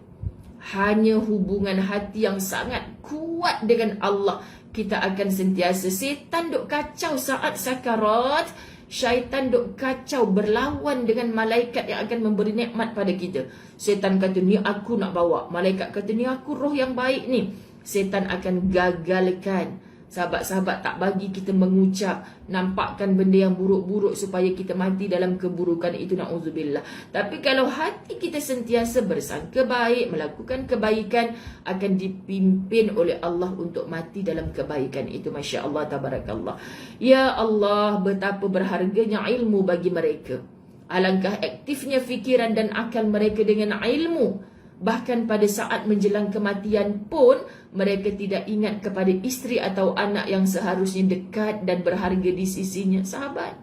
Hanya hubungan hati yang sangat kuat dengan Allah, kita akan sentiasa. Setan duk kacau saat sakarat. Syaitan duk kacau berlawan dengan malaikat yang akan memberi nikmat pada kita. Setan kata ni aku nak bawa, malaikat kata ni aku roh yang baik ni. Setan akan gagalkan. Sahabat-sahabat tak bagi kita mengucap, nampakkan benda yang buruk-buruk supaya kita mati dalam keburukan itu, na'udzubillah. Tapi kalau hati kita sentiasa bersangka baik, melakukan kebaikan, akan dipimpin oleh Allah untuk mati dalam kebaikan itu. Masya Allah, tabarakallah. Ya Allah, betapa berharganya ilmu bagi mereka. Alangkah aktifnya fikiran dan akal mereka dengan ilmu. Bahkan pada saat menjelang kematian pun mereka tidak ingat kepada isteri atau anak yang seharusnya dekat dan berharga di sisinya. Sahabat,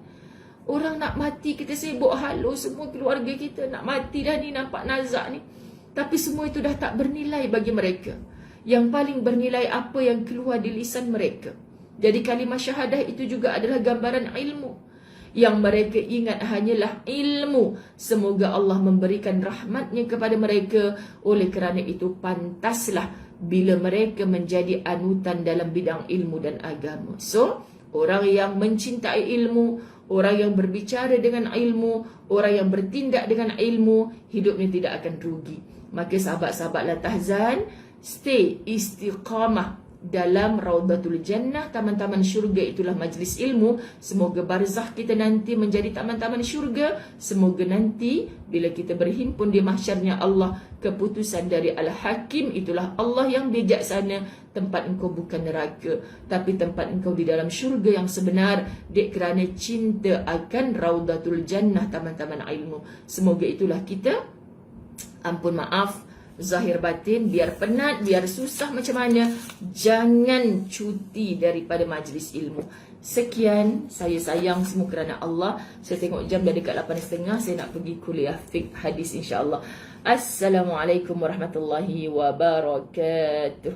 orang nak mati kita sibuk halu semua keluarga kita. Nak mati dah ni, nampak nazak ni. Tapi semua itu dah tak bernilai bagi mereka. Yang paling bernilai apa yang keluar di lisan mereka. Jadi kalimah syahadah itu juga adalah gambaran ilmu. Yang mereka ingat hanyalah ilmu. Semoga Allah memberikan rahmatnya kepada mereka. Oleh kerana itu pantaslah bila mereka menjadi anutan dalam bidang ilmu dan agama. So, orang yang mencintai ilmu, orang yang berbicara dengan ilmu, orang yang bertindak dengan ilmu, hidupnya tidak akan rugi. Maka sahabat-sahabat la tahzan, stay istiqamah dalam Raudatul Jannah, taman-taman syurga itulah majlis ilmu. Semoga barzakh kita nanti menjadi taman-taman syurga. Semoga nanti bila kita berhimpun di mahsyarnya Allah, keputusan dari Al-Hakim itulah Allah yang bijaksana, tempat engkau bukan neraka, tapi tempat engkau di dalam syurga yang sebenar, dek kerana cinta akan Raudatul Jannah, taman-taman ilmu. Semoga itulah kita. Ampun maaf zahir batin, biar penat, biar susah macam mana, jangan cuti daripada majlis ilmu. Sekian, saya sayang semua kerana Allah. Saya tengok jam dah dekat 8.30, saya nak pergi kuliah fiqh hadis insya-Allah. Assalamualaikum warahmatullahi wabarakatuh.